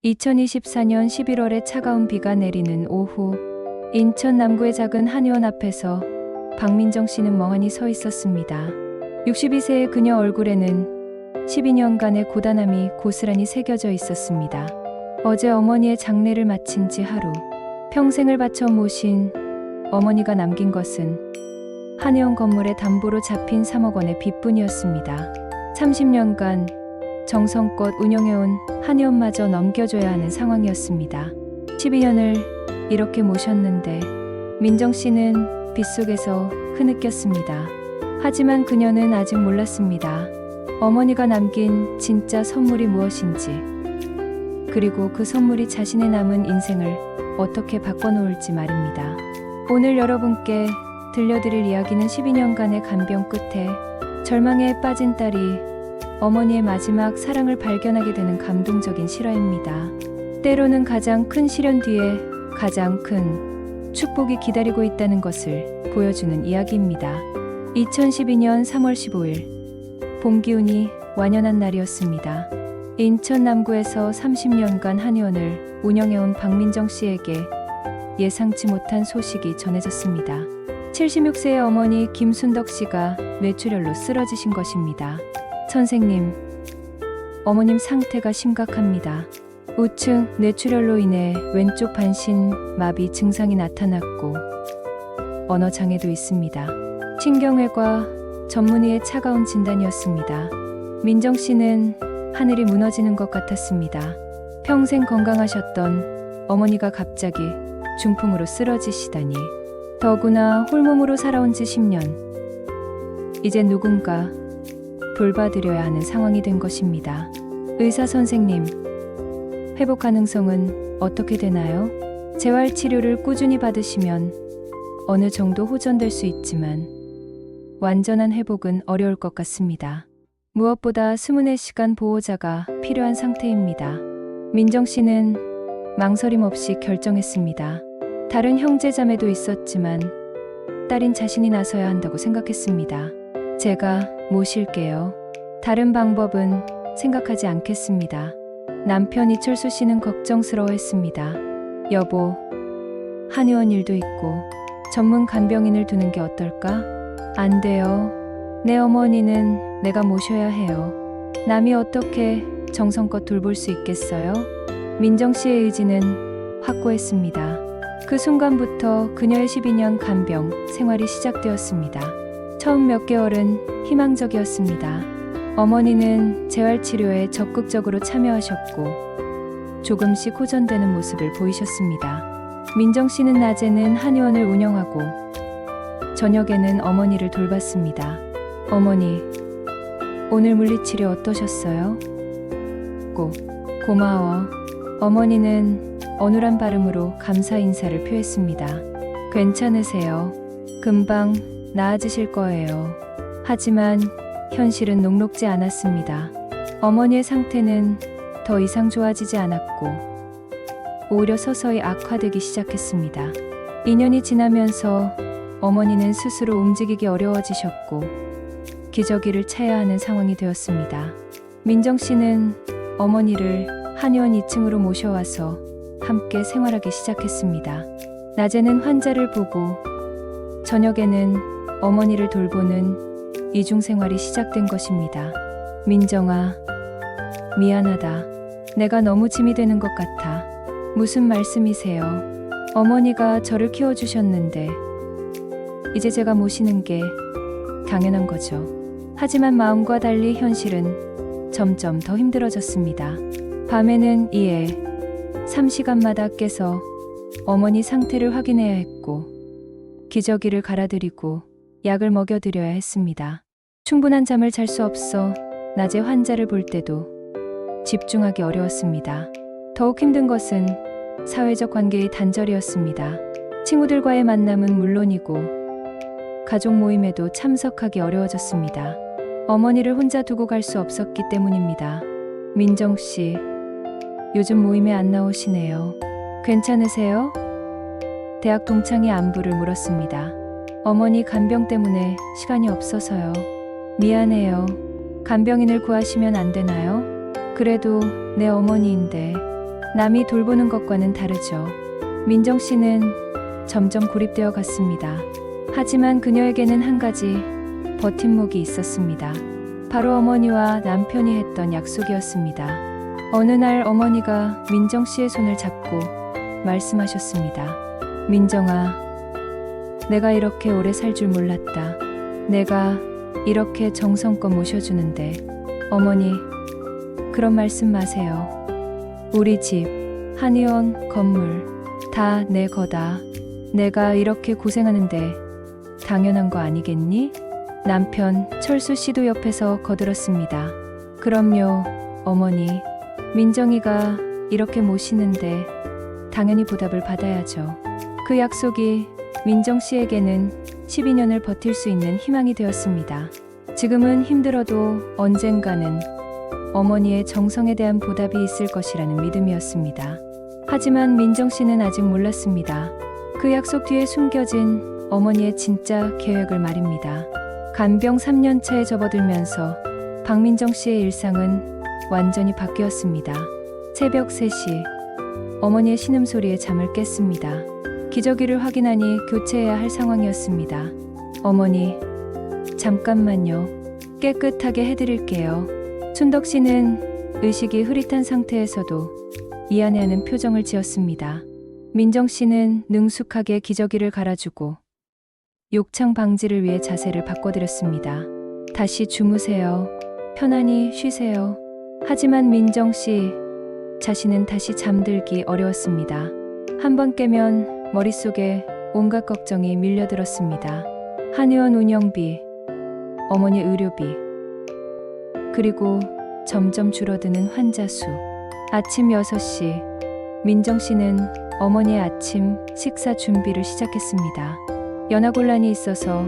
2024년 11월에 차가운 비가 내리는 오후, 인천 남구의 작은 한의원 앞에서 박민정 씨는 멍하니 서 있었습니다. 62세의 그녀 얼굴에는 12년간의 고단함이 고스란히 새겨져 있었습니다. 어제 어머니의 장례를 마친 지 하루, 평생을 바쳐 모신 어머니가 남긴 것은 한의원 건물에 담보로 잡힌 3억 원의 빚뿐이었습니다. 30년간 정성껏 운영해온 한의원마저 넘겨줘야 하는 상황이었습니다. 12년을 이렇게 모셨는데 민정 씨는 빗속에서 흐느꼈습니다. 하지만 그녀는 아직 몰랐습니다. 어머니가 남긴 진짜 선물이 무엇인지, 그리고 그 선물이 자신의 남은 인생을 어떻게 바꿔놓을지 말입니다. 오늘 여러분께 들려드릴 이야기는 12년간의 간병 끝에 절망에 빠진 딸이 어머니의 마지막 사랑을 발견하게 되는 감동적인 실화입니다. 때로는 가장 큰 시련 뒤에 가장 큰 축복이 기다리고 있다는 것을 보여주는 이야기입니다. 2012년 3월 15일, 봄 기운이 완연한 날이었습니다. 인천 남구에서 30년간 한의원을 운영해온 박민정 씨에게 예상치 못한 소식이 전해졌습니다. 76세의 어머니 김순덕 씨가 뇌출혈로 쓰러지신 것입니다. 선생님, 어머님 상태가 심각합니다. 우측 뇌출혈로 인해 왼쪽 반신 마비 증상이 나타났고 언어 장애도 있습니다. 신경외과 전문의의 차가운 진단이었습니다. 민정 씨는 하늘이 무너지는 것 같았습니다. 평생 건강하셨던 어머니가 갑자기 중풍으로 쓰러지시다니. 더구나 홀몸으로 살아온 지 10년. 이제 누군가 돌봐드려야 하는 상황이 된 것입니다. 의사 선생님, 회복 가능성은 어떻게 되나요? 재활 치료를 꾸준히 받으시면 어느 정도 호전될 수 있지만 완전한 회복은 어려울 것 같습니다. 무엇보다 24시간 보호자가 필요한 상태입니다. 민정 씨는 망설임 없이 결정했습니다. 다른 형제 자매도 있었지만 딸인 자신이 나서야 한다고 생각했습니다. 제가 모실게요. 다른 방법은 생각하지 않겠습니다. 남편 이철수 씨는 걱정스러워했습니다. 여보, 한의원 일도 있고 전문 간병인을 두는 게 어떨까? 안 돼요. 내 어머니는 내가 모셔야 해요. 남이 어떻게 정성껏 돌볼 수 있겠어요? 민정 씨의 의지는 확고했습니다. 그 순간부터 그녀의 12년 간병 생활이 시작되었습니다. 처음 몇 개월은 희망적이었습니다. 어머니는 재활치료에 적극적으로 참여하셨고 조금씩 호전되는 모습을 보이셨습니다. 민정 씨는 낮에는 한의원을 운영하고 저녁에는 어머니를 돌봤습니다. 어머니, 오늘 물리치료 어떠셨어요? 고마워. 어머니는 어눌한 발음으로 감사 인사를 표했습니다. 괜찮으세요. 금방 나아지실 거예요. 하지만 현실은 녹록지 않았습니다. 어머니의 상태는 더 이상 좋아지지 않았고 오히려 서서히 악화되기 시작했습니다. 2년이 지나면서 어머니는 스스로 움직이기 어려워지셨고 기저귀를 차야 하는 상황이 되었습니다. 민정 씨는 어머니를 한의원 2층으로 모셔와서 함께 생활하기 시작했습니다. 낮에는 환자를 보고 저녁에는 어머니를 돌보는 이중생활이 시작된 것입니다. 민정아, 미안하다. 내가 너무 짐이 되는 것 같아. 무슨 말씀이세요? 어머니가 저를 키워주셨는데 이제 제가 모시는 게 당연한 거죠. 하지만 마음과 달리 현실은 점점 더 힘들어졌습니다. 밤에는 이에 3시간마다 깨서 어머니 상태를 확인해야 했고 기저귀를 갈아드리고 약을 먹여드려야 했습니다. 충분한 잠을 잘 수 없어 낮에 환자를 볼 때도 집중하기 어려웠습니다. 더욱 힘든 것은 사회적 관계의 단절이었습니다. 친구들과의 만남은 물론이고 가족 모임에도 참석하기 어려워졌습니다. 어머니를 혼자 두고 갈 수 없었기 때문입니다. 민정 씨, 요즘 모임에 안 나오시네요. 괜찮으세요? 대학 동창이 안부를 물었습니다. 어머니 간병 때문에 시간이 없어서요. 미안해요. 간병인을 구하시면 안 되나요? 그래도 내 어머니인데. 남이 돌보는 것과는 다르죠. 민정 씨는 점점 고립되어 갔습니다. 하지만 그녀에게는 한 가지 버팀목이 있었습니다. 바로 어머니와 남편이 했던 약속이었습니다. 어느 날 어머니가 민정 씨의 손을 잡고 말씀하셨습니다. 민정아, 내가 이렇게 오래 살 줄 몰랐다. 내가 이렇게 정성껏 모셔주는데 어머니, 그런 말씀 마세요. 우리 집, 한의원, 건물 다 내 거다. 내가 이렇게 고생하는데 당연한 거 아니겠니? 남편 철수 씨도 옆에서 거들었습니다. 그럼요, 어머니. 민정이가 이렇게 모시는데 당연히 보답을 받아야죠. 그 약속이 민정 씨에게는 12년을 버틸 수 있는 희망이 되었습니다. 지금은 힘들어도 언젠가는 어머니의 정성에 대한 보답이 있을 것이라는 믿음이었습니다. 하지만 민정 씨는 아직 몰랐습니다. 그 약속 뒤에 숨겨진 어머니의 진짜 계획을 말입니다. 간병 3년 차에 접어들면서 박민정 씨의 일상은 완전히 바뀌었습니다. 새벽 3시, 어머니의 신음소리에 잠을 깼습니다. 기저귀를 확인하니 교체해야 할 상황이었습니다. 어머니, 잠깐만요. 깨끗하게 해드릴게요. 춘덕 씨는 의식이 흐릿한 상태에서도 미안해하는 표정을 지었습니다. 민정 씨는 능숙하게 기저귀를 갈아주고 욕창 방지를 위해 자세를 바꿔드렸습니다. 다시 주무세요. 편안히 쉬세요. 하지만 민정 씨 자신은 다시 잠들기 어려웠습니다. 한 번 깨면 머릿속에 온갖 걱정이 밀려들었습니다. 한의원 운영비, 어머니 의료비, 그리고 점점 줄어드는 환자 수. 아침 6시, 민정 씨는 어머니의 아침 식사 준비를 시작했습니다. 연하곤란이 있어서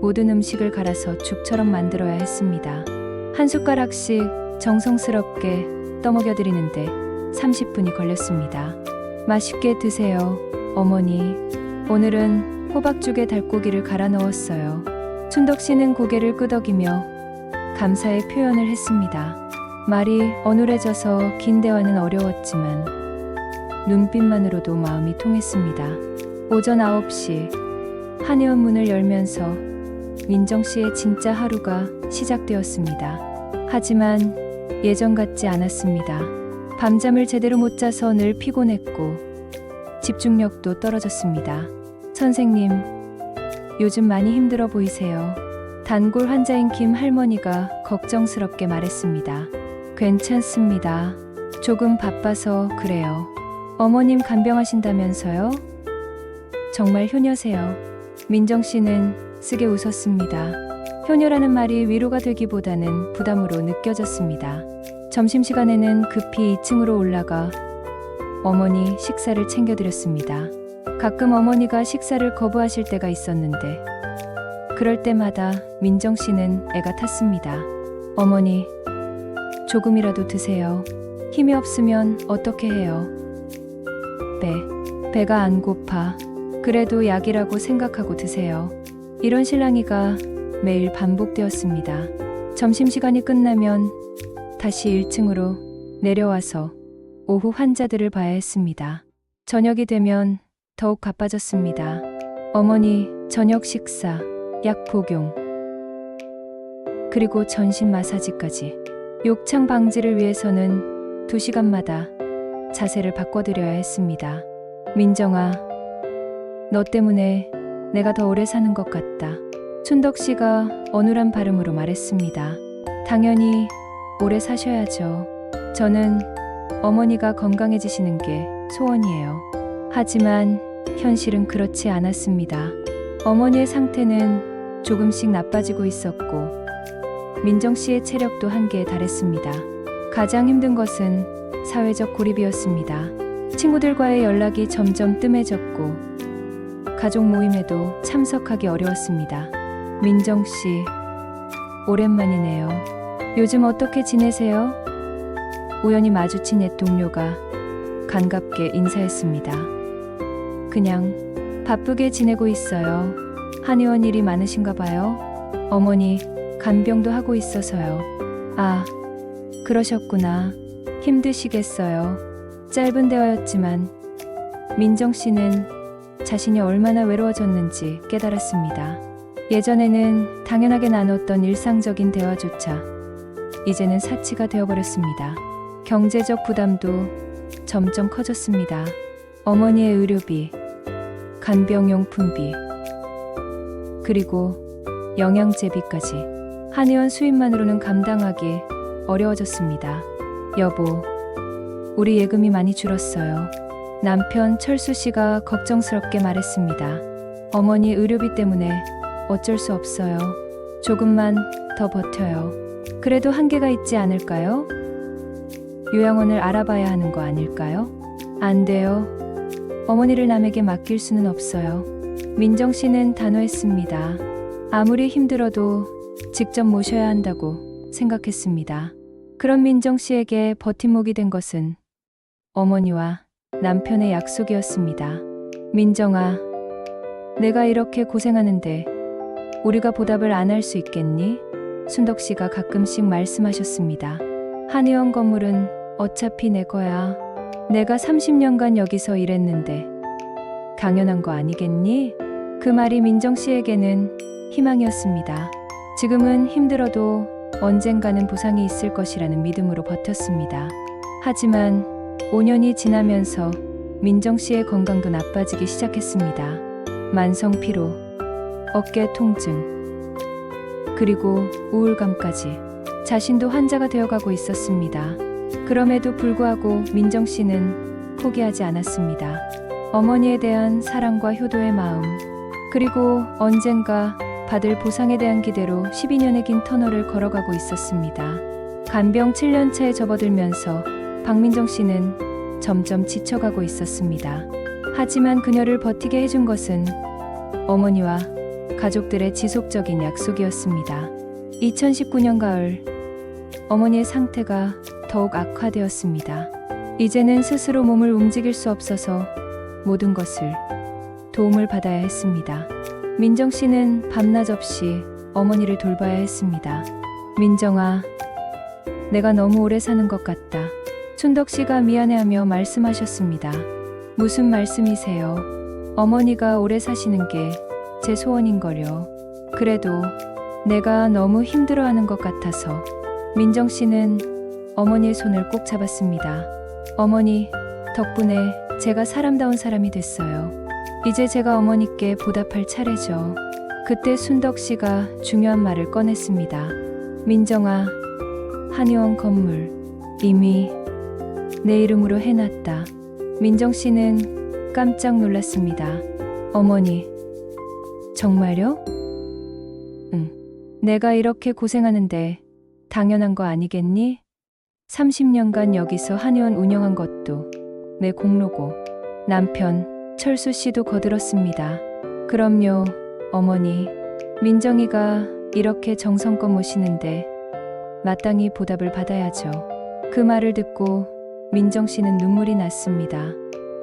모든 음식을 갈아서 죽처럼 만들어야 했습니다. 한 숟가락씩 정성스럽게 떠먹여드리는데 30분이 걸렸습니다. 맛있게 드세요, 어머니. 오늘은 호박죽에 달고기를 갈아 넣었어요. 춘덕 씨는 고개를 끄덕이며 감사의 표현을 했습니다. 말이 어눌해져서 긴 대화는 어려웠지만 눈빛만으로도 마음이 통했습니다. 오전 9시, 한의원 문을 열면서 민정 씨의 진짜 하루가 시작되었습니다. 하지만 예전 같지 않았습니다. 밤잠을 제대로 못 자서 늘 피곤했고 집중력도 떨어졌습니다. 선생님, 요즘 많이 힘들어 보이세요. 단골 환자인 김 할머니가 걱정스럽게 말했습니다. 괜찮습니다. 조금 바빠서 그래요. 어머님 간병하신다면서요? 정말 효녀세요. 민정 씨는 쓰게 웃었습니다. 효녀라는 말이 위로가 되기보다는 부담으로 느껴졌습니다. 점심시간에는 급히 2층으로 올라가 어머니 식사를 챙겨드렸습니다. 가끔 어머니가 식사를 거부하실 때가 있었는데 그럴 때마다 민정 씨는 애가 탔습니다. 어머니, 조금이라도 드세요. 힘이 없으면 어떻게 해요? 배가 안 고파. 그래도 약이라고 생각하고 드세요. 이런 실랑이가 매일 반복되었습니다. 점심시간이 끝나면 다시 1층으로 내려와서 오후 환자들을 봐야 했습니다. 저녁이 되면 더욱 바빠졌습니다. 어머니 저녁 식사, 약 복용, 그리고 전신 마사지까지. 욕창 방지를 위해서는 2시간마다 자세를 바꿔드려야 했습니다. 민정아, 너 때문에 내가 더 오래 사는 것 같다. 춘덕 씨가 어눌한 발음으로 말했습니다. 당연히 오래 사셔야죠. 저는 어머니가 건강해지시는 게 소원이에요. 하지만 현실은 그렇지 않았습니다. 어머니의 상태는 조금씩 나빠지고 있었고 민정 씨의 체력도 한계에 달했습니다. 가장 힘든 것은 사회적 고립이었습니다. 친구들과의 연락이 점점 뜸해졌고 가족 모임에도 참석하기 어려웠습니다. 민정 씨, 오랜만이네요. 요즘 어떻게 지내세요? 우연히 마주친 옛 동료가 반갑게 인사했습니다. 그냥 바쁘게 지내고 있어요. 한의원 일이 많으신가 봐요. 어머니 간병도 하고 있어서요. 아, 그러셨구나. 힘드시겠어요. 짧은 대화였지만 민정 씨는 자신이 얼마나 외로워졌는지 깨달았습니다. 예전에는 당연하게 나눴던 일상적인 대화조차 이제는 사치가 되어버렸습니다. 경제적 부담도 점점 커졌습니다. 어머니의 의료비, 간병용품비, 그리고 영양제비까지 한의원 수입만으로는 감당하기 어려워졌습니다. 여보, 우리 예금이 많이 줄었어요. 남편 철수 씨가 걱정스럽게 말했습니다. 어머니 의료비 때문에 어쩔 수 없어요. 조금만 더 버텨요. 그래도 한계가 있지 않을까요? 요양원을 알아봐야 하는 거 아닐까요? 안 돼요. 어머니를 남에게 맡길 수는 없어요. 민정 씨는 단호했습니다. 아무리 힘들어도 직접 모셔야 한다고 생각했습니다. 그런 민정 씨에게 버팀목이 된 것은 어머니와 남편의 약속이었습니다. 민정아, 내가 이렇게 고생하는데 우리가 보답을 안 할 수 있겠니? 순덕 씨가 가끔씩 말씀하셨습니다. 한의원 건물은 어차피 내 거야. 내가 30년간 여기서 일했는데 당연한 거 아니겠니? 그 말이 민정 씨에게는 희망이었습니다. 지금은 힘들어도 언젠가는 보상이 있을 것이라는 믿음으로 버텼습니다. 하지만 5년이 지나면서 민정 씨의 건강도 나빠지기 시작했습니다. 만성 피로, 어깨 통증, 그리고 우울감까지 자신도 환자가 되어가고 있었습니다. 그럼에도 불구하고 민정 씨는 포기하지 않았습니다. 어머니에 대한 사랑과 효도의 마음, 그리고 언젠가 받을 보상에 대한 기대로 12년의 긴 터널을 걸어가고 있었습니다. 간병 7년차에 접어들면서 박민정 씨는 점점 지쳐가고 있었습니다. 하지만 그녀를 버티게 해준 것은 어머니와 가족들의 지속적인 약속이었습니다. 2019년 가을, 어머니의 상태가 더욱 악화되었습니다. 이제는 스스로 몸을 움직일 수 없어서 모든 것을 도움을 받아야 했습니다. 민정 씨는 밤낮 없이 어머니를 돌봐야 했습니다. 민정아, 내가 너무 오래 사는 것 같다. 순덕 씨가 미안해하며 말씀하셨습니다. 무슨 말씀이세요? 어머니가 오래 사시는 게 제 소원인걸요. 그래도 내가 너무 힘들어하는 것 같아서. 민정 씨는 어머니의 손을 꼭 잡았습니다. 어머니, 덕분에 제가 사람다운 사람이 됐어요. 이제 제가 어머니께 보답할 차례죠. 그때 순덕 씨가 중요한 말을 꺼냈습니다. 민정아, 한의원 건물 이미 내 이름으로 해놨다. 민정 씨는 깜짝 놀랐습니다. 어머니, 정말요? 응. 내가 이렇게 고생하는데 당연한 거 아니겠니? 30년간 여기서 한의원 운영한 것도 내 공로고 남편 철수 씨도 거들었습니다. 그럼요, 어머니. 민정이가 이렇게 정성껏 모시는데 마땅히 보답을 받아야죠. 그 말을 듣고 민정 씨는 눈물이 났습니다.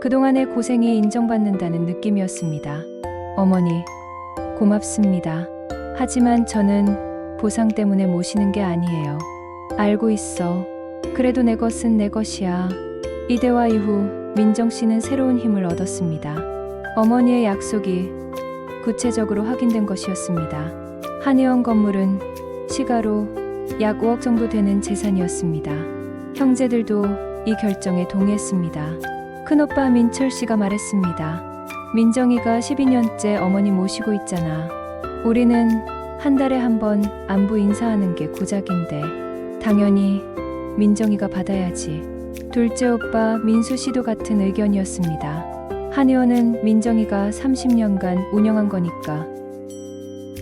그동안의 고생이 인정받는다는 느낌이었습니다. 어머니, 고맙습니다. 하지만 저는 보상 때문에 모시는 게 아니에요. 알고 있어. 그래도 내 것은 내 것이야. 이 대화 이후 민정 씨는 새로운 힘을 얻었습니다. 어머니의 약속이 구체적으로 확인된 것이었습니다. 한의원 건물은 시가로 약 5억 정도 되는 재산이었습니다. 형제들도 이 결정에 동의했습니다. 큰오빠 민철 씨가 말했습니다. 민정이가 12년째 어머니 모시고 있잖아. 우리는 한 달에 한 번 안부 인사하는 게 고작인데 당연히 민정이가 받아야지. 둘째 오빠 민수 씨도 같은 의견이었습니다. 한의원은 민정이가 30년간 운영한 거니까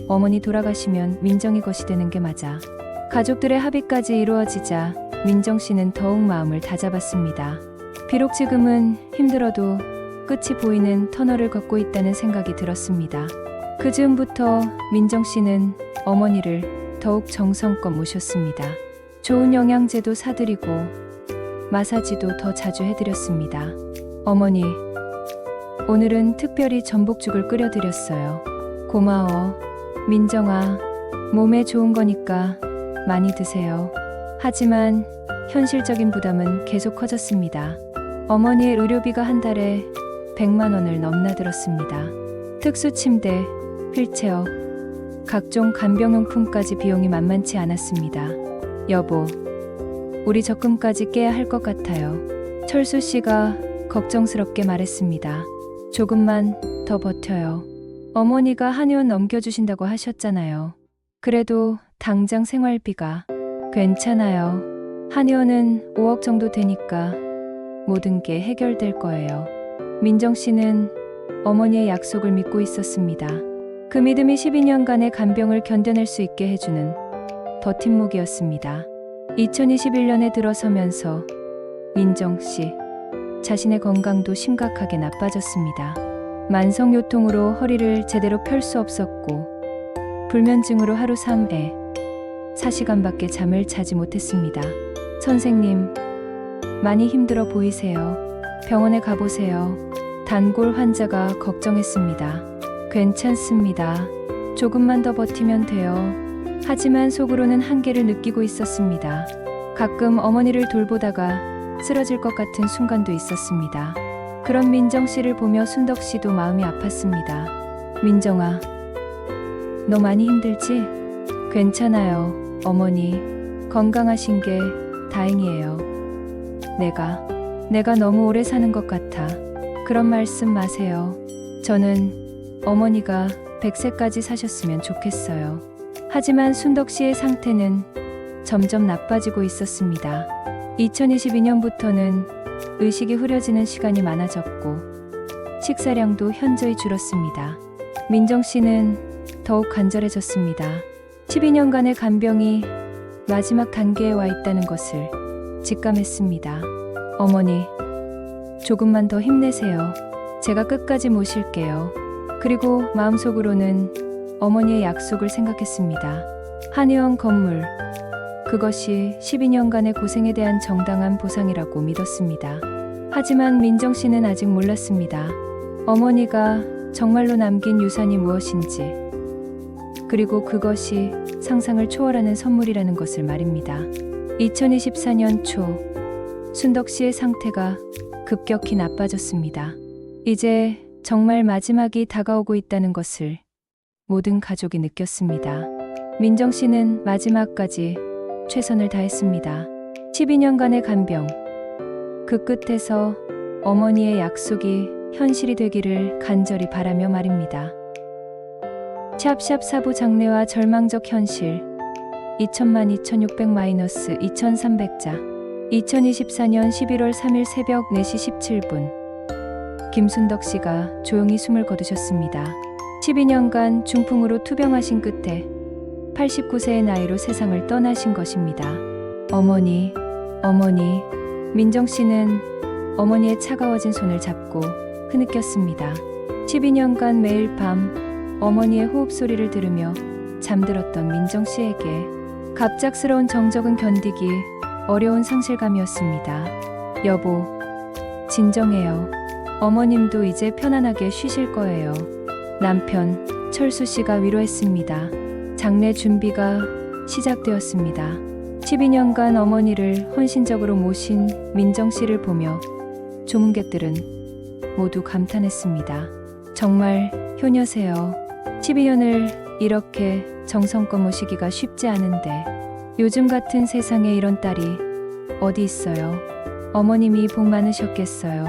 어머니 돌아가시면 민정이 것이 되는 게 맞아. 가족들의 합의까지 이루어지자 민정 씨는 더욱 마음을 다잡았습니다. 비록 지금은 힘들어도 끝이 보이는 터널을 걷고 있다는 생각이 들었습니다. 그 즈음부터 민정 씨는 어머니를 더욱 정성껏 모셨습니다. 좋은 영양제도 사드리고 마사지도 더 자주 해드렸습니다. 어머니, 오늘은 특별히 전복죽을 끓여드렸어요. 고마워. 민정아, 몸에 좋은 거니까 많이 드세요. 하지만 현실적인 부담은 계속 커졌습니다. 어머니의 의료비가 한 달에 100만 원을 넘나들었습니다. 특수 침대, 휠체어, 각종 간병용품까지 비용이 만만치 않았습니다. 여보, 우리 적금까지 깨야 할 것 같아요. 철수 씨가 걱정스럽게 말했습니다. 조금만 더 버텨요. 어머니가 한의원 넘겨주신다고 하셨잖아요. 그래도 당장 생활비가 괜찮아요. 한의원은 5억 정도 되니까 모든 게 해결될 거예요. 민정 씨는 어머니의 약속을 믿고 있었습니다. 그 믿음이 12년간의 간병을 견뎌낼 수 있게 해주는 버팀목이었습니다. 2021년에 들어서면서 민정 씨 자신의 건강도 심각하게 나빠졌습니다. 만성요통으로 허리를 제대로 펼 수 없었고 불면증으로 하루 3회 4시간밖에 잠을 자지 못했습니다. 선생님, 많이 힘들어 보이세요. 병원에 가보세요. 단골 환자가 걱정했습니다. 괜찮습니다. 조금만 더 버티면 돼요. 하지만 속으로는 한계를 느끼고 있었습니다. 가끔 어머니를 돌보다가 쓰러질 것 같은 순간도 있었습니다. 그런 민정 씨를 보며 순덕 씨도 마음이 아팠습니다. 민정아, 너 많이 힘들지? 괜찮아요, 어머니. 건강하신 게 다행이에요. 내가 너무 오래 사는 것 같아. 그런 말씀 마세요. 저는 어머니가 100세까지 사셨으면 좋겠어요. 하지만 순덕 씨의 상태는 점점 나빠지고 있었습니다. 2022년부터는 의식이 흐려지는 시간이 많아졌고 식사량도 현저히 줄었습니다. 민정 씨는 더욱 간절해졌습니다. 12년간의 간병이 마지막 단계에 와 있다는 것을 직감했습니다. 어머니, 조금만 더 힘내세요. 제가 끝까지 모실게요. 그리고 마음속으로는 어머니의 약속을 생각했습니다. 한의원 건물, 그것이 12년간의 고생에 대한 정당한 보상이라고 믿었습니다. 하지만 민정 씨는 아직 몰랐습니다. 어머니가 정말로 남긴 유산이 무엇인지, 그리고 그것이 상상을 초월하는 선물이라는 것을 말입니다. 2024년 초, 순덕 씨의 상태가 급격히 나빠졌습니다. 이제 정말 마지막이 다가오고 있다는 것을 모든 가족이 느꼈습니다. 민정 씨는 마지막까지 최선을 다했습니다. 12년간의 간병, 그 끝에서 어머니의 약속이 현실이 되기를 간절히 바라며 말입니다. 샵샵 사부 장래와 절망적 현실 2000만 2600 2300자 2024년 11월 3일 새벽 4시 17분 김순덕 씨가 조용히 숨을 거두셨습니다. 12년간 중풍으로 투병하신 끝에 89세의 나이로 세상을 떠나신 것입니다. 어머니, 민정 씨는 어머니의 차가워진 손을 잡고 흐느꼈습니다. 12년간 매일 밤 어머니의 호흡 소리를 들으며 잠들었던 민정 씨에게 갑작스러운 정적은 견디기 어려운 상실감이었습니다. 여보, 진정해요. 어머님도 이제 편안하게 쉬실 거예요. 남편 철수 씨가 위로했습니다. 장례 준비가 시작되었습니다. 12년간 어머니를 헌신적으로 모신 민정 씨를 보며 조문객들은 모두 감탄했습니다. 정말 효녀세요. 12년을 이렇게 정성껏 모시기가 쉽지 않은데 요즘 같은 세상에 이런 딸이 어디 있어요. 어머님이 복 많으셨겠어요.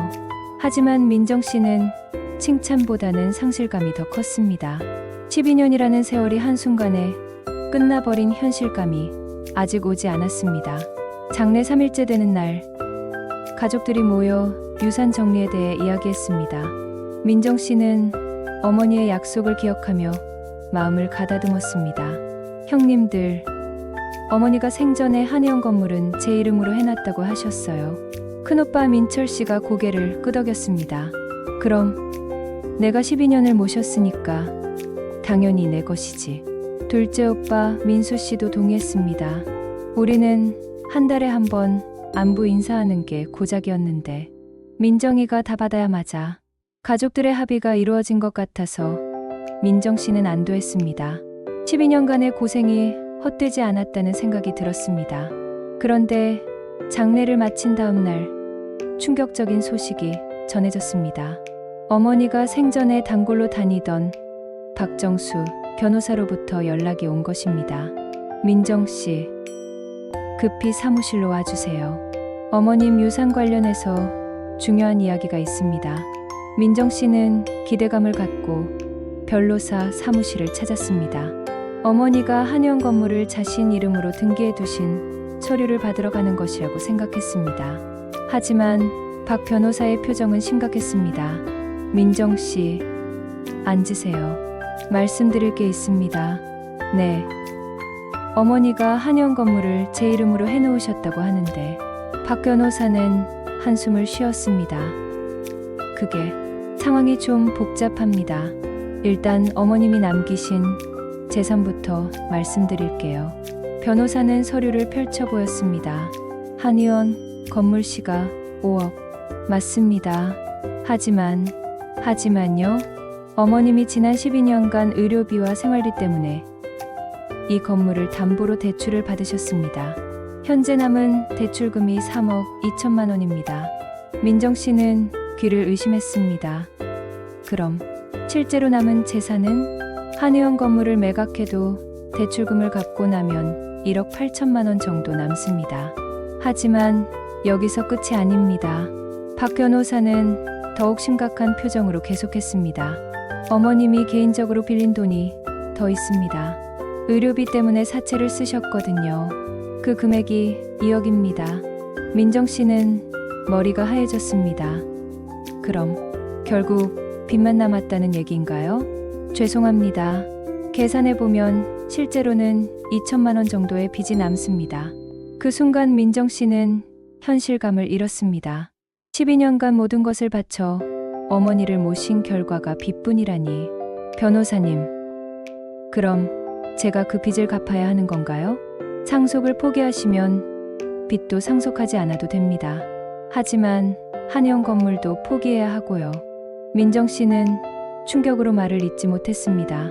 하지만 민정 씨는 칭찬보다는 상실감이 더 컸습니다. 12년이라는 세월이 한순간에 끝나버린 현실감이 아직 오지 않았습니다. 장례 3일째 되는 날, 가족들이 모여 유산 정리에 대해 이야기했습니다. 민정 씨는 어머니의 약속을 기억하며 마음을 가다듬었습니다. 형님들, 어머니가 생전에 한의원 건물은 제 이름으로 해놨다고 하셨어요. 큰오빠 민철 씨가 고개를 끄덕였습니다. 그럼 내가 12년을 모셨으니까 당연히 내 것이지. 둘째 오빠 민수 씨도 동의했습니다. 우리는 한 달에 한 번 안부 인사하는 게 고작이었는데 민정이가 다 받아야마자 가족들의 합의가 이루어진 것 같아서 민정 씨는 안도했습니다. 12년간의 고생이 헛되지 않았다는 생각이 들었습니다. 그런데 장례를 마친 다음 날 충격적인 소식이 전해졌습니다. 어머니가 생전에 단골로 다니던 박정수 변호사로부터 연락이 온 것입니다. 민정 씨, 급히 사무실로 와주세요. 어머님 유산 관련해서 중요한 이야기가 있습니다. 민정 씨는 기대감을 갖고 변호사 사무실을 찾았습니다. 어머니가 한의원 건물을 자신 이름으로 등기해 두신 서류를 받으러 가는 것이라고 생각했습니다. 하지만 박 변호사의 표정은 심각했습니다. 민정 씨, 앉으세요. 말씀드릴 게 있습니다. 네. 어머니가 한의원 건물을 제 이름으로 해놓으셨다고 하는데 박 변호사는 한숨을 쉬었습니다. 그게 상황이 좀 복잡합니다. 일단 어머님이 남기신 재산부터 말씀드릴게요. 변호사는 서류를 펼쳐 보였습니다. 한의원 건물시가 5억 맞습니다. 하지만요. 어머님이 지난 12년간 의료비와 생활비 때문에 이 건물을 담보로 대출을 받으셨습니다. 현재 남은 대출금이 3억 2천만 원입니다. 민정 씨는 귀를 의심했습니다. 그럼 실제로 남은 재산은? 한의원 건물을 매각해도 대출금을 갚고 나면 1억 8천만 원 정도 남습니다. 하지만 여기서 끝이 아닙니다. 박 변호사는 더욱 심각한 표정으로 계속했습니다. 어머님이 개인적으로 빌린 돈이 더 있습니다. 의료비 때문에 사채를 쓰셨거든요. 그 금액이 2억입니다. 민정 씨는 머리가 하얘졌습니다. 그럼 결국 빚만 남았다는 얘기인가요? 죄송합니다. 계산해보면 실제로는 2천만 원 정도의 빚이 남습니다. 그 순간 민정 씨는 현실감을 잃었습니다. 12년간 모든 것을 바쳐 어머니를 모신 결과가 빚뿐이라니. 변호사님, 그럼 제가 그 빚을 갚아야 하는 건가요? 상속을 포기하시면 빚도 상속하지 않아도 됩니다. 하지만 한의원 건물도 포기해야 하고요. 민정 씨는 충격으로 말을 잇지 못했습니다.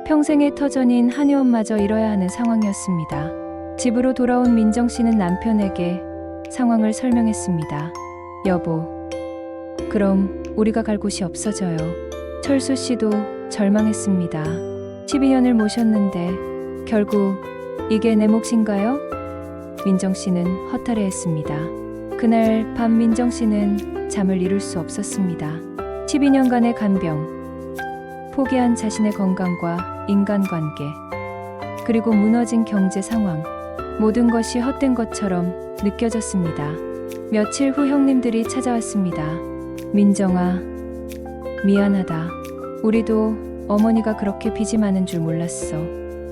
평생의 터전인 한의원마저 잃어야 하는 상황이었습니다. 집으로 돌아온 민정 씨는 남편에게 상황을 설명했습니다. 여보, 그럼 우리가 갈 곳이 없어져요. 철수 씨도 절망했습니다. 12년을 모셨는데 결국 이게 내 몫인가요? 민정 씨는 허탈해했습니다. 그날 밤 민정 씨는 잠을 이룰 수 없었습니다. 12년간의 간병, 포기한 자신의 건강과 인간관계, 그리고 무너진 경제 상황, 모든 것이 헛된 것처럼 느껴졌습니다. 며칠 후 형님들이 찾아왔습니다. 민정아, 미안하다. 우리도 어머니가 그렇게 빚이 많은 줄 몰랐어.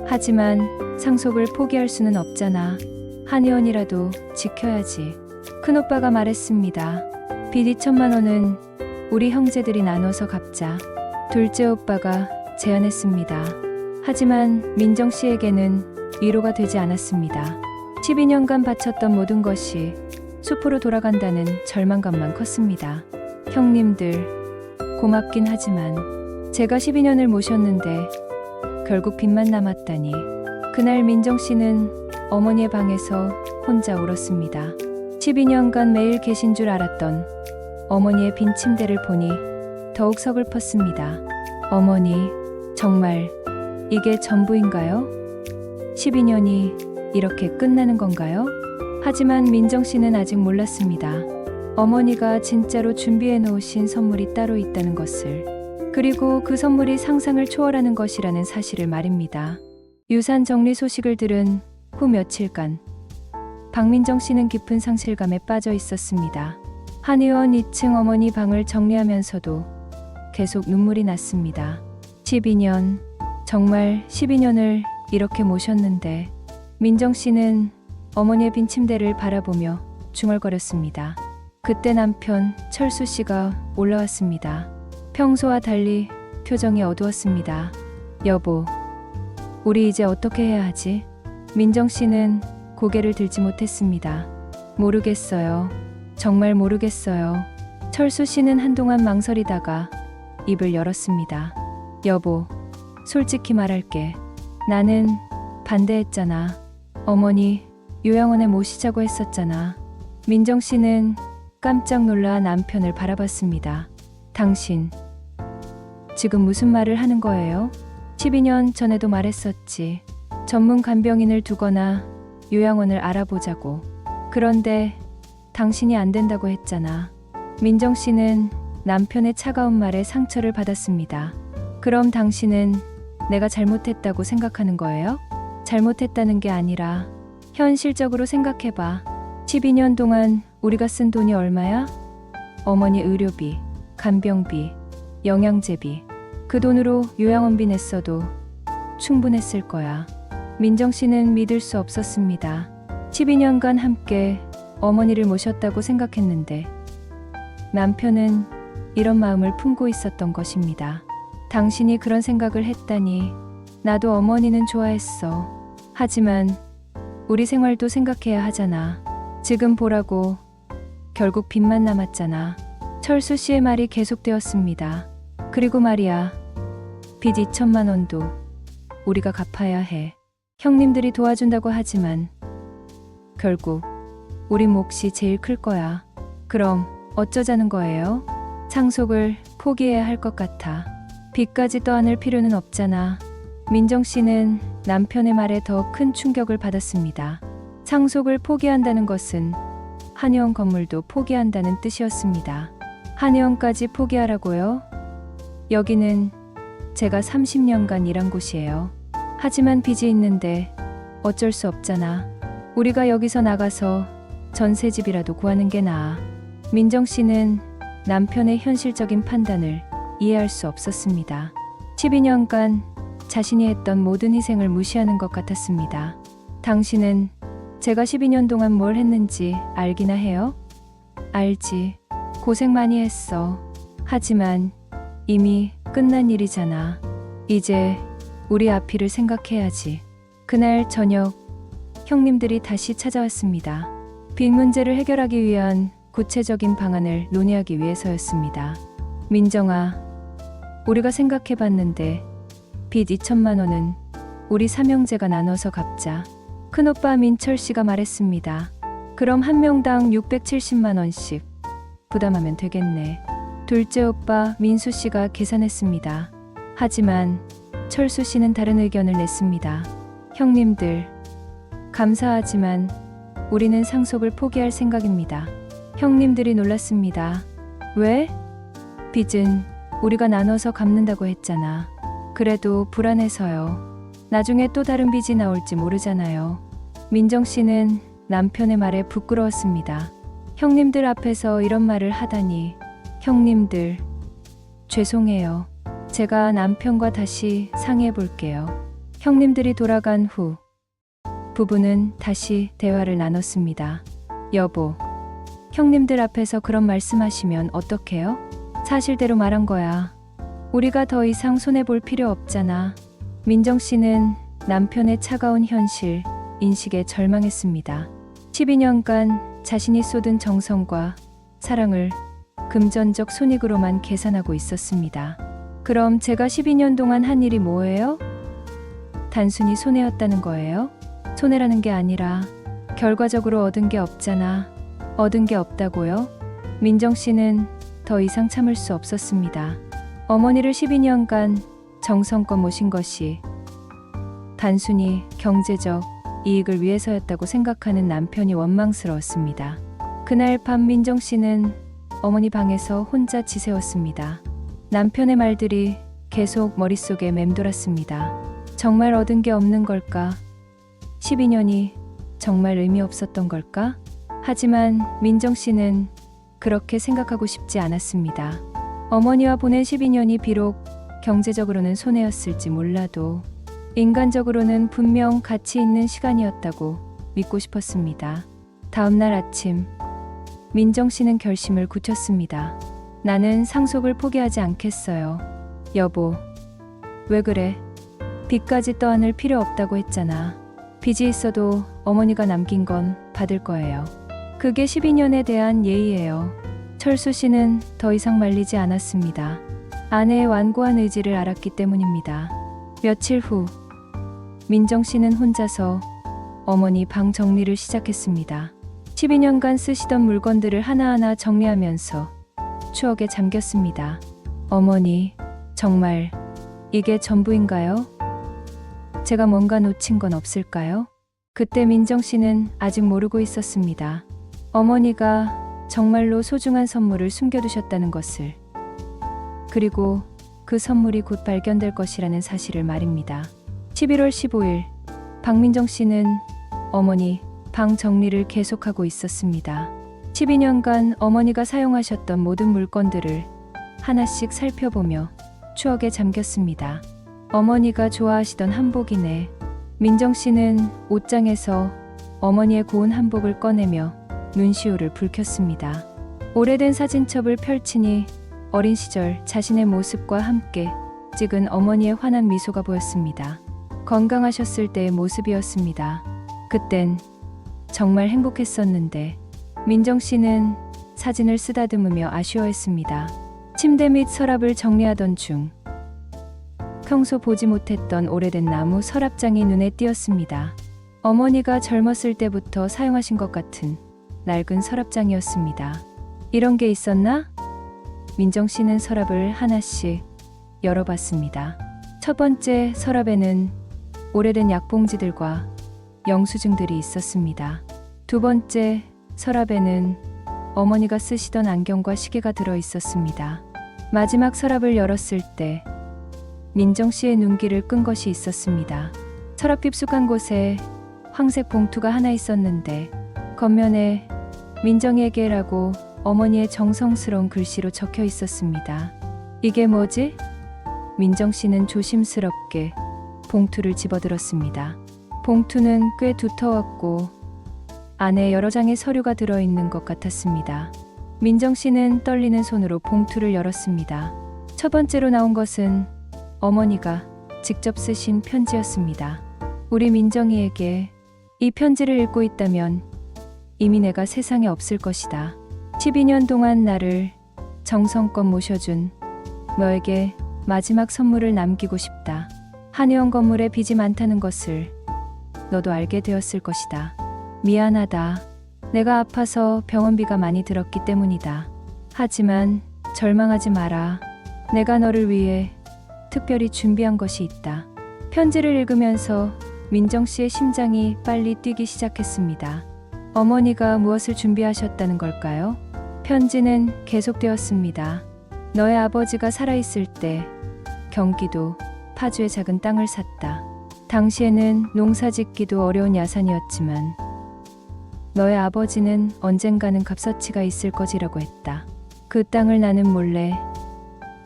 하지만 상속을 포기할 수는 없잖아. 한의원이라도 지켜야지. 큰오빠가 말했습니다. 빚 2천만 원은 우리 형제들이 나눠서 갚자. 둘째 오빠가 제안했습니다. 하지만 민정 씨에게는 위로가 되지 않았습니다. 12년간 바쳤던 모든 것이 수포로 돌아간다는 절망감만 컸습니다. 형님들, 고맙긴 하지만 제가 12년을 모셨는데 결국 빚만 남았다니. 그날 민정 씨는 어머니의 방에서 혼자 울었습니다. 12년간 매일 계신 줄 알았던 어머니의 빈 침대를 보니 더욱 서글펐습니다. 어머니, 정말 이게 전부인가요? 12년이 이렇게 끝나는 건가요? 하지만 민정 씨는 아직 몰랐습니다. 어머니가 진짜로 준비해 놓으신 선물이 따로 있다는 것을, 그리고 그 선물이 상상을 초월하는 것이라는 사실을 말입니다. 유산 정리 소식을 들은 후 며칠간 박민정 씨는 깊은 상실감에 빠져 있었습니다. 한의원 2층 어머니 방을 정리하면서도 계속 눈물이 났습니다. 12년, 정말 12년을 이렇게 모셨는데. 민정 씨는 어머니의 빈 침대를 바라보며 중얼거렸습니다. 그때 남편 철수 씨가 올라왔습니다. 평소와 달리 표정이 어두웠습니다. 여보, 우리 이제 어떻게 해야 하지? 민정 씨는 고개를 들지 못했습니다. 모르겠어요. 정말 모르겠어요. 철수 씨는 한동안 망설이다가 입을 열었습니다. 여보, 솔직히 말할게. 나는 반대했잖아. 어머니 요양원에 모시자고 했었잖아. 민정 씨는 깜짝 놀라 남편을 바라봤습니다. 당신, 지금 무슨 말을 하는 거예요? 12년 전에도 말했었지. 전문 간병인을 두거나 요양원을 알아보자고. 그런데 당신이 안 된다고 했잖아. 민정 씨는 남편의 차가운 말에 상처를 받았습니다. 그럼 당신은 내가 잘못했다고 생각하는 거예요? 잘못했다는 게 아니라 현실적으로 생각해봐. 12년 동안 우리가 쓴 돈이 얼마야? 어머니 의료비, 간병비, 영양제비. 그 돈으로 요양원비 냈어도 충분했을 거야. 민정 씨는 믿을 수 없었습니다. 12년간 함께 어머니를 모셨다고 생각했는데 남편은 이런 마음을 품고 있었던 것입니다. 당신이 그런 생각을 했다니 나도 어머니는 좋아했어. 하지만 우리 생활도 생각해야 하잖아. 지금 보라고 결국 빚만 남았잖아. 철수 씨의 말이 계속되었습니다. 그리고 말이야, 빚 2천만 원도 우리가 갚아야 해. 형님들이 도와준다고 하지만 결국 우리 몫이 제일 클 거야. 그럼 어쩌자는 거예요? 상속을 포기해야 할 것 같아. 빚까지 떠안을 필요는 없잖아. 민정 씨는 남편의 말에 더 큰 충격을 받았습니다. 상속을 포기한다는 것은 한의원 건물도 포기한다는 뜻이었습니다. 한의원까지 포기하라고요? 여기는 제가 30년간 일한 곳이에요. 하지만 빚이 있는데 어쩔 수 없잖아. 우리가 여기서 나가서 전세집이라도 구하는 게 나아. 민정 씨는 남편의 현실적인 판단을 이해할 수 없었습니다. 12년간 자신이 했던 모든 희생을 무시하는 것 같았습니다. 당신은 제가 12년 동안 뭘 했는지 알기나 해요? 알지. 고생 많이 했어. 하지만 이미 끝난 일이잖아. 이제 우리 앞일을 생각해야지. 그날 저녁 형님들이 다시 찾아왔습니다. 빚 문제를 해결하기 위한 구체적인 방안을 논의하기 위해서였습니다. 민정아, 우리가 생각해봤는데 빚 2천만 원은 우리 삼형제가 나눠서 갚자. 큰오빠 민철 씨가 말했습니다. 그럼 한 명당 670만 원씩 부담하면 되겠네. 둘째 오빠 민수 씨가 계산했습니다. 하지만 철수 씨는 다른 의견을 냈습니다. 형님들, 감사하지만 우리는 상속을 포기할 생각입니다. 형님들이 놀랐습니다. 왜? 빚은 우리가 나눠서 갚는다고 했잖아. 그래도 불안해서요. 나중에 또 다른 빚이 나올지 모르잖아요. 민정 씨는 남편의 말에 부끄러웠습니다. 형님들 앞에서 이런 말을 하다니. 형님들, 죄송해요. 제가 남편과 다시 상의해 볼게요. 형님들이 돌아간 후 부부는 다시 대화를 나눴습니다. 여보, 형님들 앞에서 그런 말씀하시면 어떡해요? 사실대로 말한 거야. 우리가 더 이상 손해볼 필요 없잖아. 민정 씨는 남편의 차가운 현실 인식에 절망했습니다. 12년간 자신이 쏟은 정성과 사랑을 금전적 손익으로만 계산하고 있었습니다. 그럼 제가 12년 동안 한 일이 뭐예요? 단순히 손해였다는 거예요? 손해라는 게 아니라 결과적으로 얻은 게 없잖아. 얻은 게 없다고요? 민정 씨는 더 이상 참을 수 없었습니다. 어머니를 12년간 정성껏 모신 것이 단순히 경제적 이익을 위해서였다고 생각하는 남편이 원망스러웠습니다. 그날 밤 민정 씨는 어머니 방에서 혼자 지새웠습니다. 남편의 말들이 계속 머릿속에 맴돌았습니다. 정말 얻은 게 없는 걸까? 12년이 정말 의미 없었던 걸까? 하지만 민정 씨는 그렇게 생각하고 싶지 않았습니다. 어머니와 보낸 12년이 비록 경제적으로는 손해였을지 몰라도 인간적으로는 분명 가치 있는 시간이었다고 믿고 싶었습니다. 다음 날 아침, 민정 씨는 결심을 굳혔습니다. 나는 상속을 포기하지 않겠어요. 여보, 왜 그래? 빚까지 떠안을 필요 없다고 했잖아. 빚이 있어도 어머니가 남긴 건 받을 거예요. 그게 12년에 대한 예의예요. 철수 씨는 더 이상 말리지 않았습니다. 아내의 완고한 의지를 알았기 때문입니다. 며칠 후, 민정 씨는 혼자서 어머니 방 정리를 시작했습니다. 12년간 쓰시던 물건들을 하나하나 정리하면서 추억에 잠겼습니다. 어머니, 정말 이게 전부인가요? 제가 뭔가 놓친 건 없을까요? 그때 민정 씨는 아직 모르고 있었습니다. 어머니가 정말로 소중한 선물을 숨겨두셨다는 것을. 그리고 그 선물이 곧 발견될 것이라는 사실을 말입니다. 11월 15일, 박민정 씨는 어머니 방 정리를 계속하고 있었습니다. 12년간 어머니가 사용하셨던 모든 물건들을 하나씩 살펴보며 추억에 잠겼습니다. 어머니가 좋아하시던 한복이네. 민정 씨는 옷장에서 어머니의 고운 한복을 꺼내며 눈시울을 붉혔습니다. 오래된 사진첩을 펼치니 어린 시절 자신의 모습과 함께 찍은 어머니의 환한 미소가 보였습니다. 건강하셨을 때의 모습이었습니다. 그땐 정말 행복했었는데. 민정 씨는 사진을 쓰다듬으며 아쉬워했습니다. 침대 및 서랍을 정리하던 중 평소 보지 못했던 오래된 나무 서랍장이 눈에 띄었습니다. 어머니가 젊었을 때부터 사용하신 것 같은 낡은 서랍장이었습니다. 이런 게 있었나? 민정 씨는 서랍을 하나씩 열어봤습니다. 첫 번째 서랍에는 오래된 약봉지들과 영수증들이 있었습니다. 두 번째 서랍에는 어머니가 쓰시던 안경과 시계가 들어 있었습니다. 마지막 서랍을 열었을 때 민정 씨의 눈길을 끈 것이 있었습니다. 서랍 깊숙한 곳에 황색 봉투가 하나 있었는데 겉면에 민정에게라고 어머니의 정성스러운 글씨로 적혀 있었습니다. 이게 뭐지? 민정 씨는 조심스럽게 봉투를 집어들었습니다. 봉투는 꽤 두터웠고 안에 여러 장의 서류가 들어있는 것 같았습니다. 민정 씨는 떨리는 손으로 봉투를 열었습니다. 첫 번째로 나온 것은 어머니가 직접 쓰신 편지였습니다. 우리 민정이에게 이 편지를 읽고 있다면 이미 내가 세상에 없을 것이다. 12년 동안 나를 정성껏 모셔준 너에게 마지막 선물을 남기고 싶다. 한의원 건물에 빚이 많다는 것을 너도 알게 되었을 것이다. 미안하다. 내가 아파서 병원비가 많이 들었기 때문이다. 하지만 절망하지 마라. 내가 너를 위해 특별히 준비한 것이 있다. 편지를 읽으면서 민정 씨의 심장이 빨리 뛰기 시작했습니다. 어머니가 무엇을 준비하셨다는 걸까요? 편지는 계속되었습니다. 너의 아버지가 살아있을 때 경기도 파주의 작은 땅을 샀다. 당시에는 농사 짓기도 어려운 야산이었지만 너의 아버지는 언젠가는 값어치가 있을 것이라고 했다. 그 땅을 나는 몰래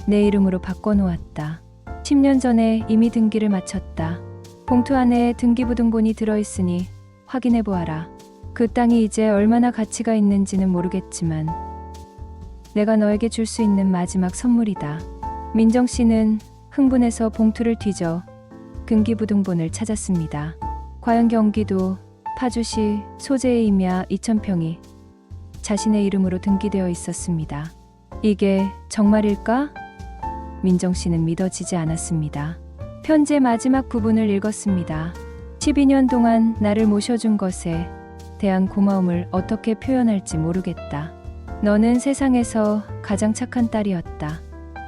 내 이름으로 바꿔놓았다. 10년 전에 이미 등기를 마쳤다. 봉투 안에 등기부등본이 들어있으니 확인해보아라. 그 땅이 이제 얼마나 가치가 있는지는 모르겠지만 내가 너에게 줄 수 있는 마지막 선물이다. 민정 씨는 흥분해서 봉투를 뒤져 등기부등본을 찾았습니다. 과연 경기도 파주시 소재의 임야 2,000평이 자신의 이름으로 등기되어 있었습니다. 이게 정말일까? 민정 씨는 믿어지지 않았습니다. 편지의 마지막 부분을 읽었습니다. 12년 동안 나를 모셔준 것에 대한 고마움을 어떻게 표현할지 모르겠다. 너는 세상에서 가장 착한 딸이었다.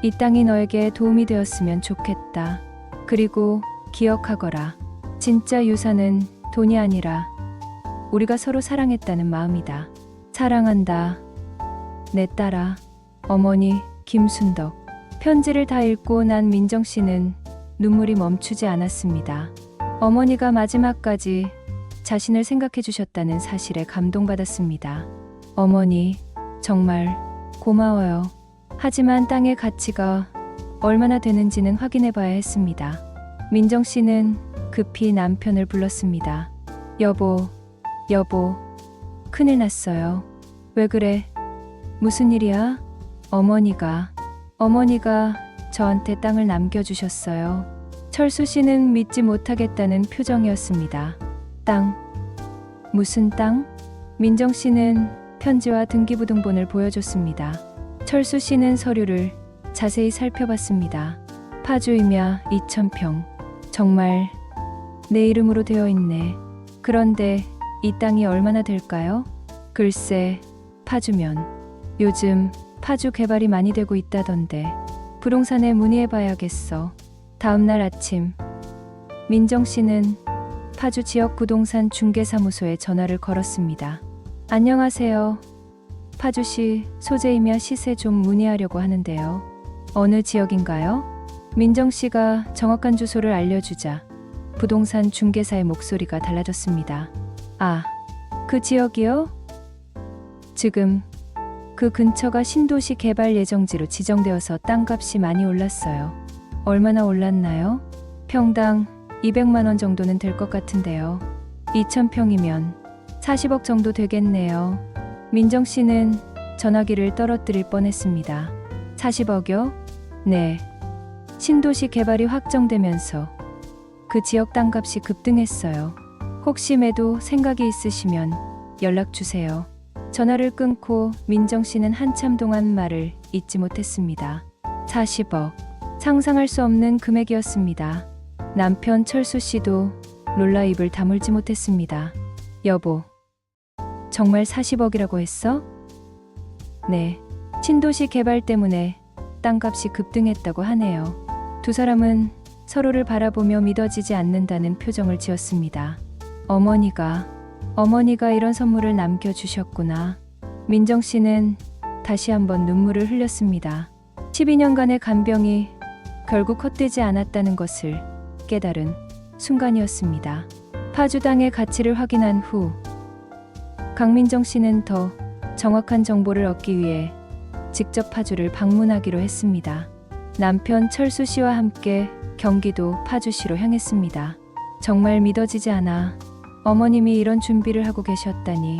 이 땅이 너에게 도움이 되었으면 좋겠다. 그리고 기억하거라. 진짜 유산은 돈이 아니라 우리가 서로 사랑했다는 마음이다. 사랑한다. 내 딸아. 어머니 김순덕. 편지를 다 읽고 난 민정 씨는 눈물이 멈추지 않았습니다. 어머니가 마지막까지 자신을 생각해 주셨다는 사실에 감동받았습니다. 어머니, 정말 고마워요. 하지만 땅의 가치가 얼마나 되는지는 확인해 봐야 했습니다. 민정 씨는 급히 남편을 불렀습니다. 여보, 큰일 났어요. 왜 그래? 무슨 일이야? 어머니가 저한테 땅을 남겨주셨어요. 철수 씨는 믿지 못하겠다는 표정이었습니다. 땅? 무슨 땅? 민정 씨는 편지와 등기부등본을 보여줬습니다. 철수 씨는 서류를 자세히 살펴봤습니다. 파주 임야 2,000평. 정말 내 이름으로 되어 있네. 그런데 이 땅이 얼마나 될까요? 글쎄, 파주면 요즘 파주 개발이 많이 되고 있다던데 부동산에 문의해봐야겠어. 다음 날 아침 민정 씨는 파주 지역 부동산 중개사무소에 전화를 걸었습니다. 안녕하세요. 파주시 소재이며 시세 좀 문의하려고 하는데요. 어느 지역인가요? 민정 씨가 정확한 주소를 알려주자 부동산 중개사의 목소리가 달라졌습니다. 아, 그 지역이요? 지금 그 근처가 신도시 개발 예정지로 지정되어서 땅값이 많이 올랐어요. 얼마나 올랐나요? 평당 200만 원 정도는 될 것 같은데요. 2,000평이면 40억 정도 되겠네요. 민정 씨는 전화기를 떨어뜨릴 뻔했습니다. 40억요? 네. 신도시 개발이 확정되면서 그 지역 땅값이 급등했어요. 혹시 매도 생각이 있으시면 연락 주세요. 전화를 끊고 민정 씨는 한참 동안 말을 잇지 못했습니다. 40억. 상상할 수 없는 금액이었습니다. 남편 철수 씨도 놀라 입을 다물지 못했습니다. 여보, 정말 40억이라고 했어? 네. 신도시 개발 때문에 땅값이 급등했다고 하네요. 두 사람은 서로를 바라보며 믿어지지 않는다는 표정을 지었습니다. 어머니가 이런 선물을 남겨주셨구나. 민정 씨는 다시 한번 눈물을 흘렸습니다. 12년간의 간병이 결국 헛되지 않았다는 것을 깨달은 순간이었습니다. 파주 땅의 가치를 확인한 후 강민정 씨는 더 정확한 정보를 얻기 위해 직접 파주를 방문하기로 했습니다. 남편 철수 씨와 함께 경기도 파주시로 향했습니다. 정말 믿어지지 않아. 어머님이 이런 준비를 하고 계셨다니.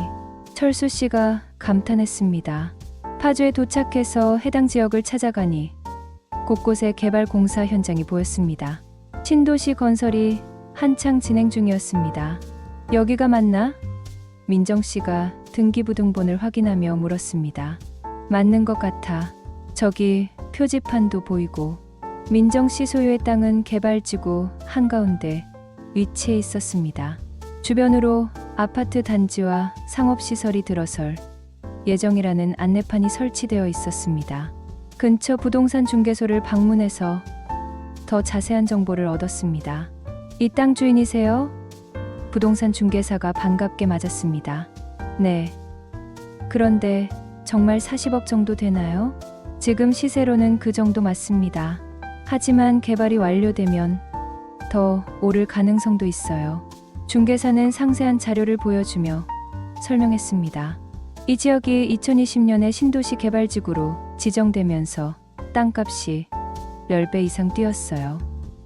철수 씨가 감탄했습니다. 파주에 도착해서 해당 지역을 찾아가니 곳곳에 개발 공사 현장이 보였습니다. 신도시 건설이 한창 진행 중이었습니다. 여기가 맞나? 민정 씨가 등기부등본을 확인하며 물었습니다. 맞는 것 같아. 저기 표지판도 보이고. 민정 씨 소유의 땅은 개발지구 한가운데 위치해 있었습니다. 주변으로 아파트 단지와 상업시설이 들어설 예정이라는 안내판이 설치되어 있었습니다. 근처 부동산 중개소를 방문해서 더 자세한 정보를 얻었습니다. 이 땅 주인이세요? 부동산 중개사가 반갑게 맞았습니다. 네. 그런데 정말 40억 정도 되나요? 지금 시세로는 그 정도 맞습니다. 하지만 개발이 완료되면 더 오를 가능성도 있어요. 중개사는 상세한 자료를 보여주며 설명했습니다. 이 지역이 2020년에 신도시 개발지구로 지정되면서 땅값이 10배 이상 뛰었어요.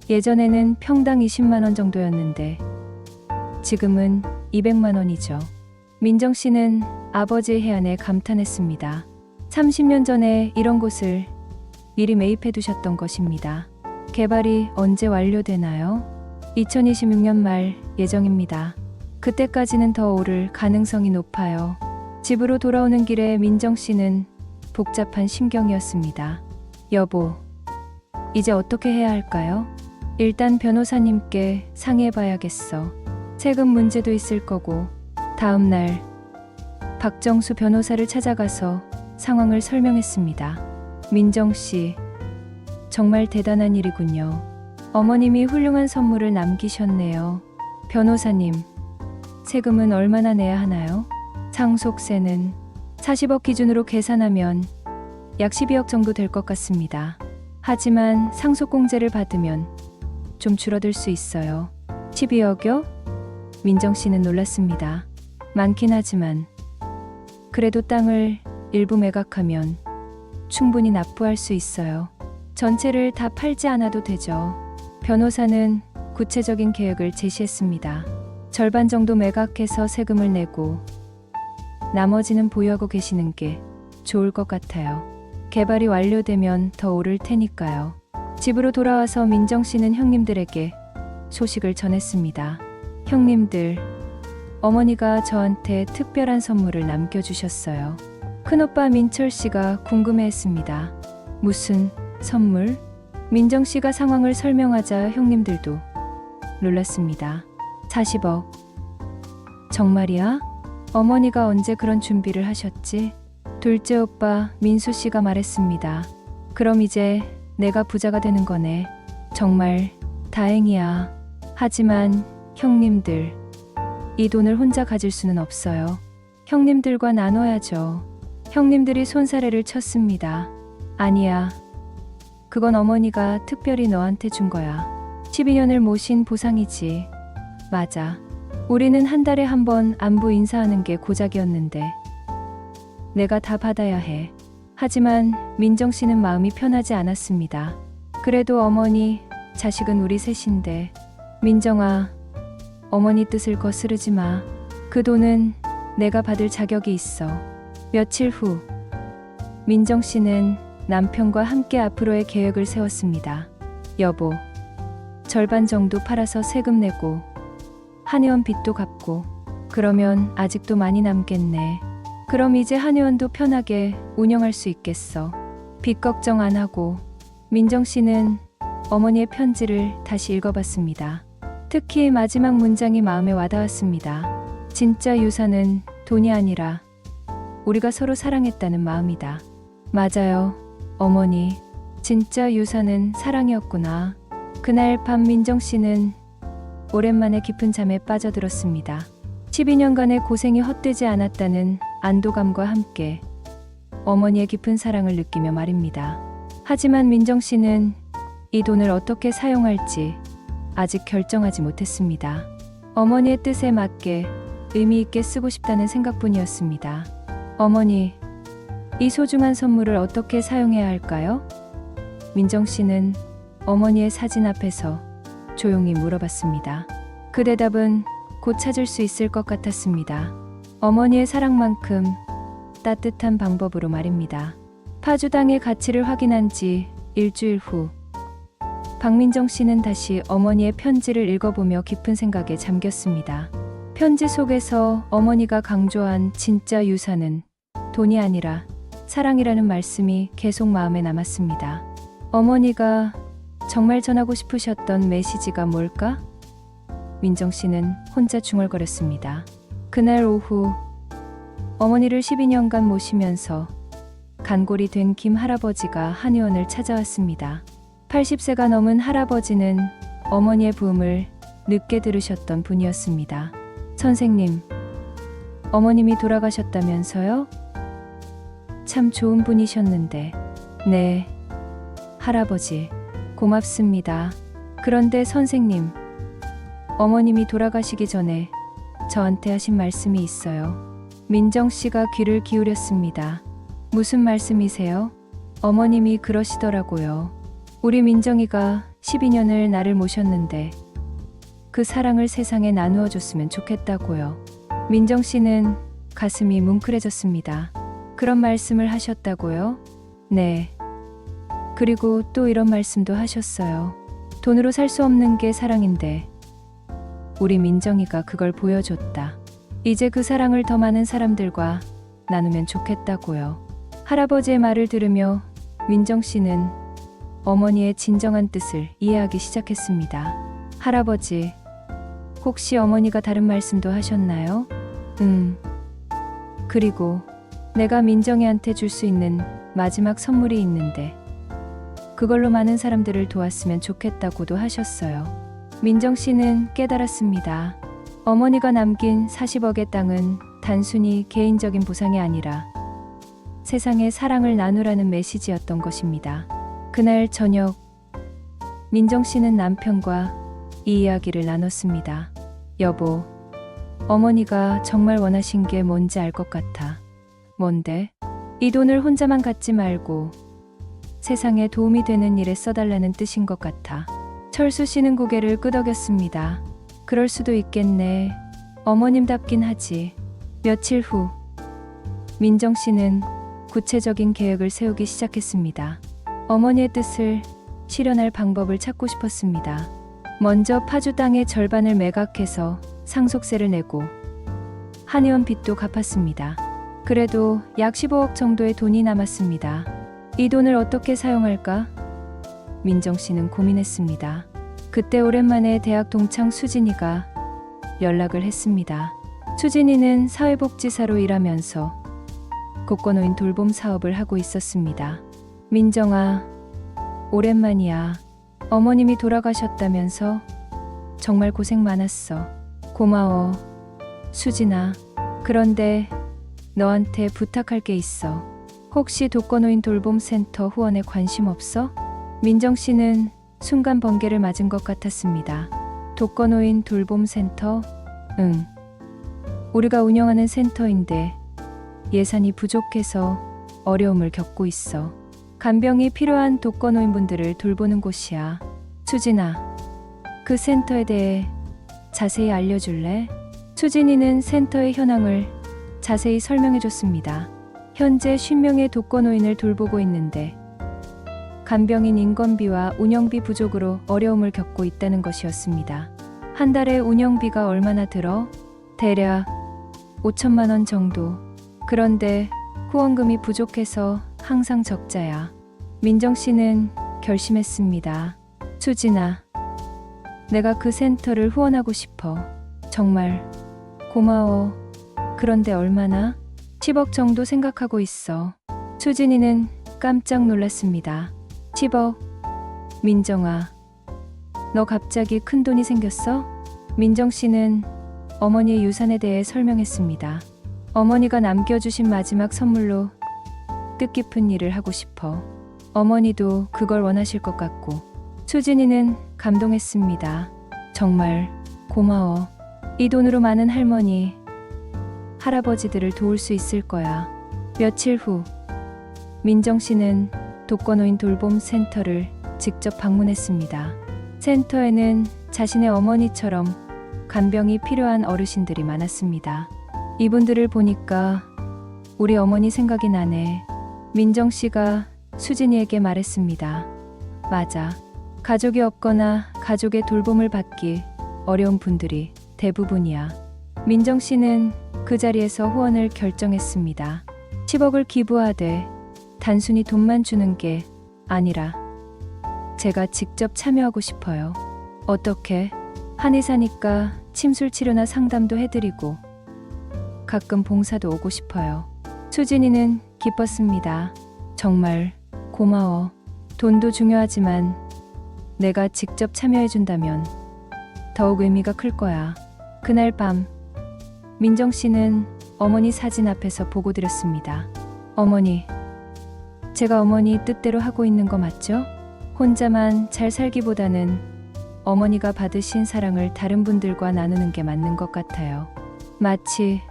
예전에는 평당 20만 원 정도였는데 지금은 200만 원이죠. 민정 씨는 아버지의 해안에 감탄했습니다. 30년 전에 이런 곳을 미리 매입해 두셨던 것입니다. 개발이 언제 완료되나요? 2026년 말 예정입니다. 그때까지는 더 오를 가능성이 높아요. 집으로 돌아오는 길에 민정 씨는 복잡한 심경이었습니다. 여보, 이제 어떻게 해야 할까요? 일단 변호사님께 상의해봐야겠어. 세금 문제도 있을 거고. 다음 날 박정수 변호사를 찾아가서 상황을 설명했습니다. 민정 씨, 정말 대단한 일이군요. 어머님이 훌륭한 선물을 남기셨네요. 변호사님, 세금은 얼마나 내야 하나요? 상속세는 40억 기준으로 계산하면 약 12억 정도 될 것 같습니다. 하지만 상속공제를 받으면 좀 줄어들 수 있어요. 12억요? 민정 씨는 놀랐습니다. 많긴 하지만 그래도 땅을 일부 매각하면 충분히 납부할 수 있어요. 전체를 다 팔지 않아도 되죠. 변호사는 구체적인 계획을 제시했습니다. 절반 정도 매각해서 세금을 내고 나머지는 보유하고 계시는 게 좋을 것 같아요. 개발이 완료되면 더 오를 테니까요. 집으로 돌아와서 민정 씨는 형님들에게 소식을 전했습니다. 형님들, 어머니가 저한테 특별한 선물을 남겨주셨어요. 큰오빠 민철 씨가 궁금해했습니다. 무슨 선물? 민정 씨가 상황을 설명하자 형님들도 놀랐습니다. 40억. 정말이야? 어머니가 언제 그런 준비를 하셨지? 둘째 오빠 민수 씨가 말했습니다. 그럼 이제 내가 부자가 되는 거네. 정말 다행이야. 하지만 형님들, 이 돈을 혼자 가질 수는 없어요. 형님들과 나눠야죠. 형님들이 손사래를 쳤습니다. 아니야. 그건 어머니가 특별히 너한테 준 거야. 12년을 모신 보상이지. 맞아. 우리는 한 달에 한 번 안부 인사하는 게 고작이었는데 내가 다 받아야 해. 하지만 민정 씨는 마음이 편하지 않았습니다. 그래도 어머니, 자식은 우리 셋인데. 민정아, 어머니 뜻을 거스르지 마. 그 돈은 내가 받을 자격이 있어. 며칠 후, 민정 씨는 남편과 함께 앞으로의 계획을 세웠습니다. 여보, 절반 정도 팔아서 세금 내고 한의원 빚도 갚고 그러면 아직도 많이 남겠네. 그럼 이제 한의원도 편하게 운영할 수 있겠어. 빚 걱정 안 하고. 민정 씨는 어머니의 편지를 다시 읽어봤습니다. 특히 마지막 문장이 마음에 와닿았습니다. 진짜 유산은 돈이 아니라 우리가 서로 사랑했다는 마음이다. 맞아요, 어머니. 진짜 유산은 사랑이었구나. 그날 밤 민정 씨는 오랜만에 깊은 잠에 빠져들었습니다. 12년간의 고생이 헛되지 않았다는 안도감과 함께 어머니의 깊은 사랑을 느끼며 말입니다. 하지만 민정 씨는 이 돈을 어떻게 사용할지 아직 결정하지 못했습니다. 어머니의 뜻에 맞게 의미 있게 쓰고 싶다는 생각뿐이었습니다. 어머니, 이 소중한 선물을 어떻게 사용해야 할까요? 민정 씨는 어머니의 사진 앞에서 조용히 물어봤습니다. 그 대답은 곧 찾을 수 있을 것 같았습니다. 어머니의 사랑만큼 따뜻한 방법으로 말입니다. 파주당의 가치를 확인한 지 일주일 후, 박민정 씨는 다시 어머니의 편지를 읽어보며 깊은 생각에 잠겼습니다. 편지 속에서 어머니가 강조한 진짜 유산은 돈이 아니라 사랑이라는 말씀이 계속 마음에 남았습니다. 어머니가 정말 전하고 싶으셨던 메시지가 뭘까? 민정 씨는 혼자 중얼거렸습니다. 그날 오후, 어머니를 12년간 모시면서 간골이 된 김 할아버지가 한의원을 찾아왔습니다. 80세가 넘은 할아버지는 어머니의 부음을 늦게 들으셨던 분이었습니다. 선생님, 어머님이 돌아가셨다면서요? 참 좋은 분이셨는데. 네, 할아버지, 고맙습니다. 그런데 선생님, 어머님이 돌아가시기 전에 저한테 하신 말씀이 있어요. 민정 씨가 귀를 기울였습니다. 무슨 말씀이세요? 어머님이 그러시더라고요. 우리 민정이가 12년을 나를 모셨는데 그 사랑을 세상에 나누어 줬으면 좋겠다고요. 민정 씨는 가슴이 뭉클해졌습니다. 그런 말씀을 하셨다고요? 네. 그리고 또 이런 말씀도 하셨어요. 돈으로 살 수 없는 게 사랑인데 우리 민정이가 그걸 보여줬다. 이제 그 사랑을 더 많은 사람들과 나누면 좋겠다고요. 할아버지의 말을 들으며 민정 씨는 어머니의 진정한 뜻을 이해하기 시작했습니다. 할아버지, 혹시 어머니가 다른 말씀도 하셨나요? 그리고 내가 민정이한테 줄 수 있는 마지막 선물이 있는데 그걸로 많은 사람들을 도왔으면 좋겠다고도 하셨어요. 민정 씨는 깨달았습니다. 어머니가 남긴 40억의 땅은 단순히 개인적인 보상이 아니라 세상에 사랑을 나누라는 메시지였던 것입니다. 그날 저녁, 민정 씨는 남편과 이 이야기를 나눴습니다. 여보, 어머니가 정말 원하신 게 뭔지 알 것 같아. 뭔데? 이 돈을 혼자만 갖지 말고 세상에 도움이 되는 일에 써달라는 뜻인 것 같아. 철수 씨는 고개를 끄덕였습니다. 그럴 수도 있겠네. 어머님답긴 하지. 며칠 후, 민정 씨는 구체적인 계획을 세우기 시작했습니다. 어머니의 뜻을 실현할 방법을 찾고 싶었습니다. 먼저 파주 땅의 절반을 매각해서 상속세를 내고 한의원 빚도 갚았습니다. 그래도 약 15억 정도의 돈이 남았습니다. 이 돈을 어떻게 사용할까? 민정 씨는 고민했습니다. 그때 오랜만에 대학 동창 수진이가 연락을 했습니다. 수진이는 사회복지사로 일하면서 독거노인 돌봄 사업을 하고 있었습니다. 민정아, 오랜만이야. 어머님이 돌아가셨다면서? 정말 고생 많았어. 고마워, 수진아. 그런데 너한테 부탁할 게 있어. 혹시 독거노인 돌봄센터 후원에 관심 없어? 민정 씨는 순간 번개를 맞은 것 같았습니다. 독거노인 돌봄센터? 응. 우리가 운영하는 센터인데 예산이 부족해서 어려움을 겪고 있어. 간병이 필요한 독거노인분들을 돌보는 곳이야. 수진아, 그 센터에 대해 자세히 알려줄래? 수진이는 센터의 현황을 자세히 설명해줬습니다. 현재 50명의 독거노인을 돌보고 있는데 간병인 인건비와 운영비 부족으로 어려움을 겪고 있다는 것이었습니다. 한 달에 운영비가 얼마나 들어? 대략 5천만 원 정도. 그런데 후원금이 부족해서 항상 적자야. 민정 씨는 결심했습니다. 수진아, 내가 그 센터를 후원하고 싶어. 정말 고마워. 그런데 얼마나? 10억 정도 생각하고 있어. 수진이는 깜짝 놀랐습니다. 10억? 민정아, 너 갑자기 큰 돈이 생겼어? 민정 씨는 어머니의 유산에 대해 설명했습니다. 어머니가 남겨주신 마지막 선물로 뜻깊은 일을 하고 싶어. 어머니도 그걸 원하실 것 같고. 수진이는 감동했습니다. 정말 고마워. 이 돈으로 많은 할머니, 할아버지들을 도울 수 있을 거야. 며칠 후, 민정 씨는 독거노인 돌봄 센터를 직접 방문했습니다. 센터에는 자신의 어머니처럼 간병이 필요한 어르신들이 많았습니다. 이분들을 보니까 우리 어머니 생각이 나네. 민정 씨가 수진이에게 말했습니다. 맞아. 가족이 없거나 가족의 돌봄을 받기 어려운 분들이 대부분이야. 민정 씨는 그 자리에서 후원을 결정했습니다. 10억을 기부하되 단순히 돈만 주는 게 아니라 제가 직접 참여하고 싶어요. 어떻게? 한의사니까 침술 치료나 상담도 해드리고 가끔 봉사도 오고 싶어요. 수진이는 기뻤습니다. 정말 고마워. 돈도 중요하지만 내가 직접 참여해준다면 더욱 의미가 클 거야. 그날 밤, 민정 씨는 어머니 사진 앞에서 보고드렸습니다. 어머니, 제가 어머니 뜻대로 하고 있는 거 맞죠? 혼자만 잘 살기보다는 어머니가 받으신 사랑을 다른 분들과 나누는 게 맞는 것 같아요. 마치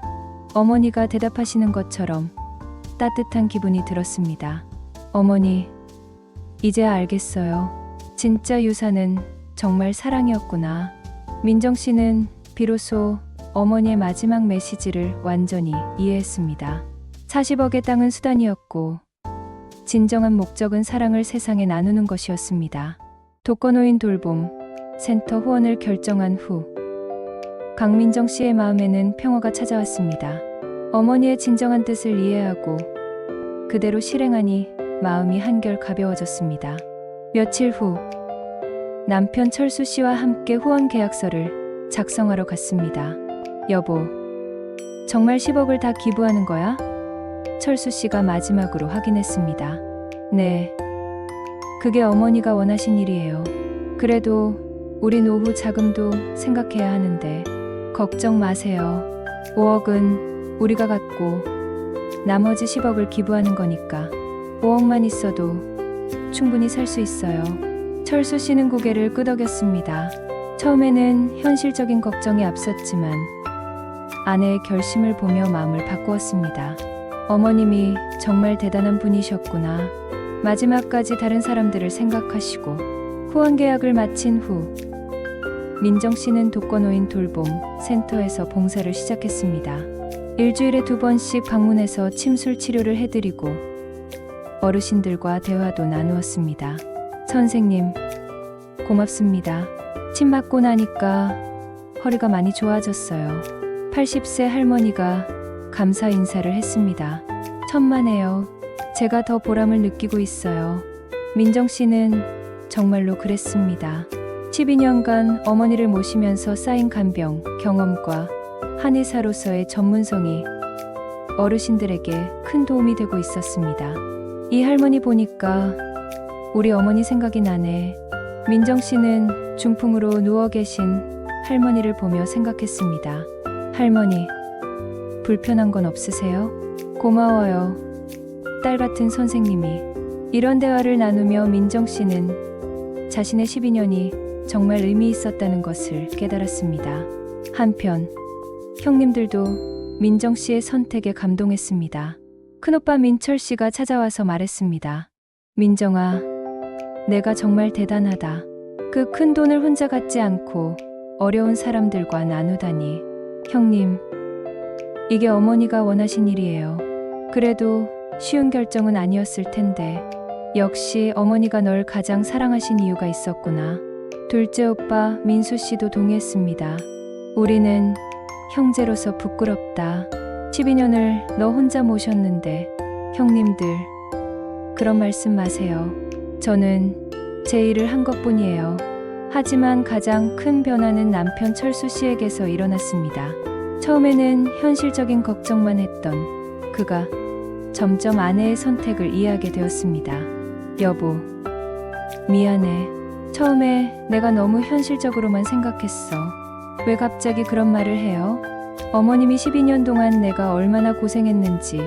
어머니가 대답하시는 것처럼 따뜻한 기분이 들었습니다. 어머니, 이제야 알겠어요. 진짜 유산은 정말 사랑이었구나. 민정 씨는 비로소 어머니의 마지막 메시지를 완전히 이해했습니다. 40억의 땅은 수단이었고 진정한 목적은 사랑을 세상에 나누는 것이었습니다. 독거노인 돌봄 센터 후원을 결정한 후 강민정 씨의 마음에는 평화가 찾아왔습니다. 어머니의 진정한 뜻을 이해하고 그대로 실행하니 마음이 한결 가벼워졌습니다. 며칠 후 남편 철수 씨와 함께 후원 계약서를 작성하러 갔습니다. 여보, 정말 10억을 다 기부하는 거야? 철수 씨가 마지막으로 확인했습니다. 네, 그게 어머니가 원하신 일이에요. 그래도 우리 노후 자금도 생각해야 하는데 걱정 마세요. 5억은 우리가 갖고 나머지 10억을 기부하는 거니까 5억만 있어도 충분히 살 수 있어요. 철수 씨는 고개를 끄덕였습니다. 처음에는 현실적인 걱정이 앞섰지만 아내의 결심을 보며 마음을 바꾸었습니다. 어머님이 정말 대단한 분이셨구나. 마지막까지 다른 사람들을 생각하시고 후원 계약을 마친 후 민정 씨는 독거노인 돌봄 센터에서 봉사를 시작했습니다. 일주일에 2번씩 방문해서 침술 치료를 해드리고 어르신들과 대화도 나누었습니다. 선생님, 고맙습니다. 침 맞고 나니까 허리가 많이 좋아졌어요. 80세 할머니가 감사 인사를 했습니다. 천만에요. 제가 더 보람을 느끼고 있어요. 민정 씨는 정말로 그랬습니다. 12년간 어머니를 모시면서 쌓인 간병, 경험과 한의사로서의 전문성이 어르신들에게 큰 도움이 되고 있었습니다. 이 할머니 보니까 우리 어머니 생각이 나네. 민정 씨는 중풍으로 누워 계신 할머니를 보며 생각했습니다. 할머니, 불편한 건 없으세요? 고마워요. 딸 같은 선생님이. 이런 대화를 나누며 민정 씨는 자신의 12년이 정말 의미 있었다는 것을 깨달았습니다. 한편 형님들도 민정 씨의 선택에 감동했습니다. 큰오빠 민철 씨가 찾아와서 말했습니다. 민정아, 내가 정말 대단하다. 그 큰 돈을 혼자 갖지 않고 어려운 사람들과 나누다니. 형님, 이게 어머니가 원하신 일이에요. 그래도 쉬운 결정은 아니었을 텐데 역시 어머니가 널 가장 사랑하신 이유가 있었구나. 둘째 오빠 민수 씨도 동의했습니다. 우리는 형제로서 부끄럽다. 12년을 너 혼자 모셨는데. 형님들, 그런 말씀 마세요. 저는 제 일을 한 것뿐이에요. 하지만 가장 큰 변화는 남편 철수 씨에게서 일어났습니다. 처음에는 현실적인 걱정만 했던 그가 점점 아내의 선택을 이해하게 되었습니다. 여보, 미안해. 처음에 내가 너무 현실적으로만 생각했어. 왜 갑자기 그런 말을 해요? 어머님이 12년 동안 내가 얼마나 고생했는지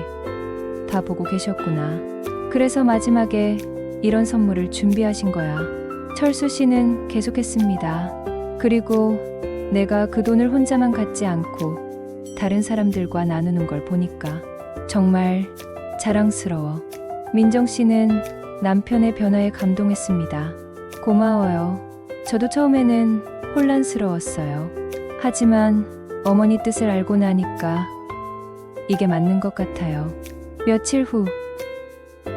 다 보고 계셨구나. 그래서 마지막에 이런 선물을 준비하신 거야. 철수 씨는 계속했습니다. 그리고 내가 그 돈을 혼자만 갖지 않고 다른 사람들과 나누는 걸 보니까 정말 자랑스러워. 민정 씨는 남편의 변화에 감동했습니다. 고마워요. 저도 처음에는 혼란스러웠어요. 하지만 어머니 뜻을 알고 나니까 이게 맞는 것 같아요. 며칠 후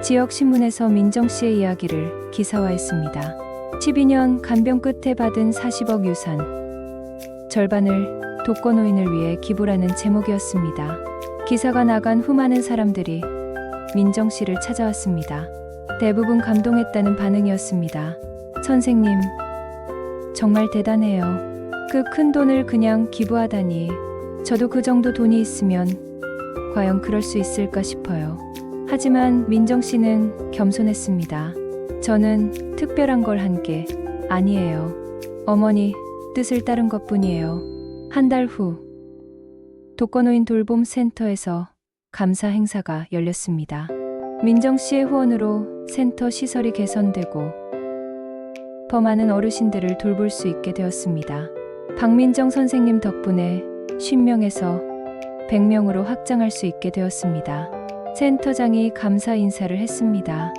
지역 신문에서 민정 씨의 이야기를 기사화했습니다. 12년 간병 끝에 받은 40억 유산, 절반을 독거노인을 위해 기부라는 제목이었습니다. 기사가 나간 후 많은 사람들이 민정 씨를 찾아왔습니다. 대부분 감동했다는 반응이었습니다. 선생님, 정말 대단해요. 그 큰 돈을 그냥 기부하다니. 저도 그 정도 돈이 있으면 과연 그럴 수 있을까 싶어요. 하지만 민정 씨는 겸손했습니다. 저는 특별한 걸 한 게 아니에요. 어머니 뜻을 따른 것뿐이에요. 한 달 후 독거노인 돌봄 센터에서 감사 행사가 열렸습니다. 민정 씨의 후원으로 센터 시설이 개선되고 더 많은 어르신들을 돌볼 수 있게 되었습니다. 박민정 선생님 덕분에 50명에서 100명으로 확장할 수 있게 되었습니다. 센터장이 감사 인사를 했습니다.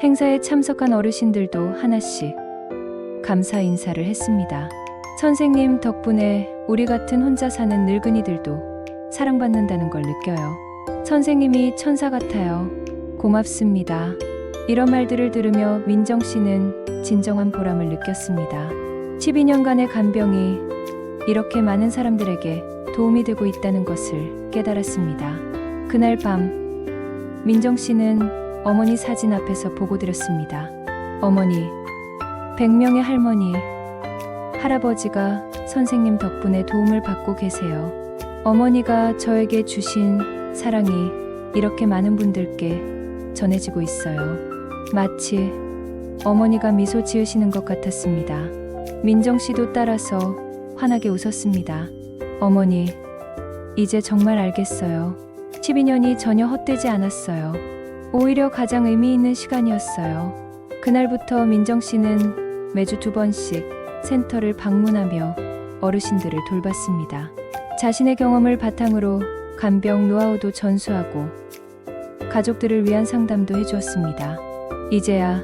행사에 참석한 어르신들도 하나씩 감사 인사를 했습니다. 선생님 덕분에 우리 같은 혼자 사는 늙은이들도 사랑받는다는 걸 느껴요. 선생님이 천사 같아요. 고맙습니다. 이런 말들을 들으며 민정 씨는 진정한 보람을 느꼈습니다. 12년간의 간병이 이렇게 많은 사람들에게 도움이 되고 있다는 것을 깨달았습니다. 그날 밤 민정 씨는 어머니 사진 앞에서 보고드렸습니다. 어머니, 100명의 할머니, 할아버지가 선생님 덕분에 도움을 받고 계세요. 어머니가 저에게 주신 사랑이 이렇게 많은 분들께 전해지고 있어요. 마치 어머니가 미소 지으시는 것 같았습니다. 민정 씨도 따라서 환하게 웃었습니다. 어머니, 이제 정말 알겠어요. 12년이 전혀 헛되지 않았어요. 오히려 가장 의미 있는 시간이었어요. 그날부터 민정 씨는 매주 2번씩 센터를 방문하며 어르신들을 돌봤습니다. 자신의 경험을 바탕으로 간병 노하우도 전수하고 가족들을 위한 상담도 해주었습니다. 이제야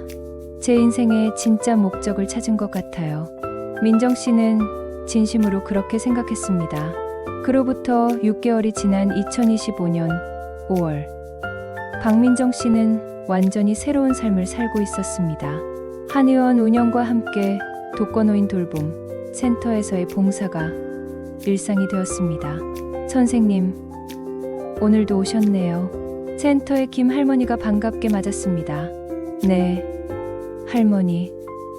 제 인생의 진짜 목적을 찾은 것 같아요. 민정 씨는 진심으로 그렇게 생각했습니다. 그로부터 6개월이 지난 2025년 5월, 박민정 씨는 완전히 새로운 삶을 살고 있었습니다. 한의원 운영과 함께 독거노인 돌봄 센터에서의 봉사가 일상이 되었습니다. 선생님, 오늘도 오셨네요. 센터의 김 할머니가 반갑게 맞았습니다. 네, 할머니.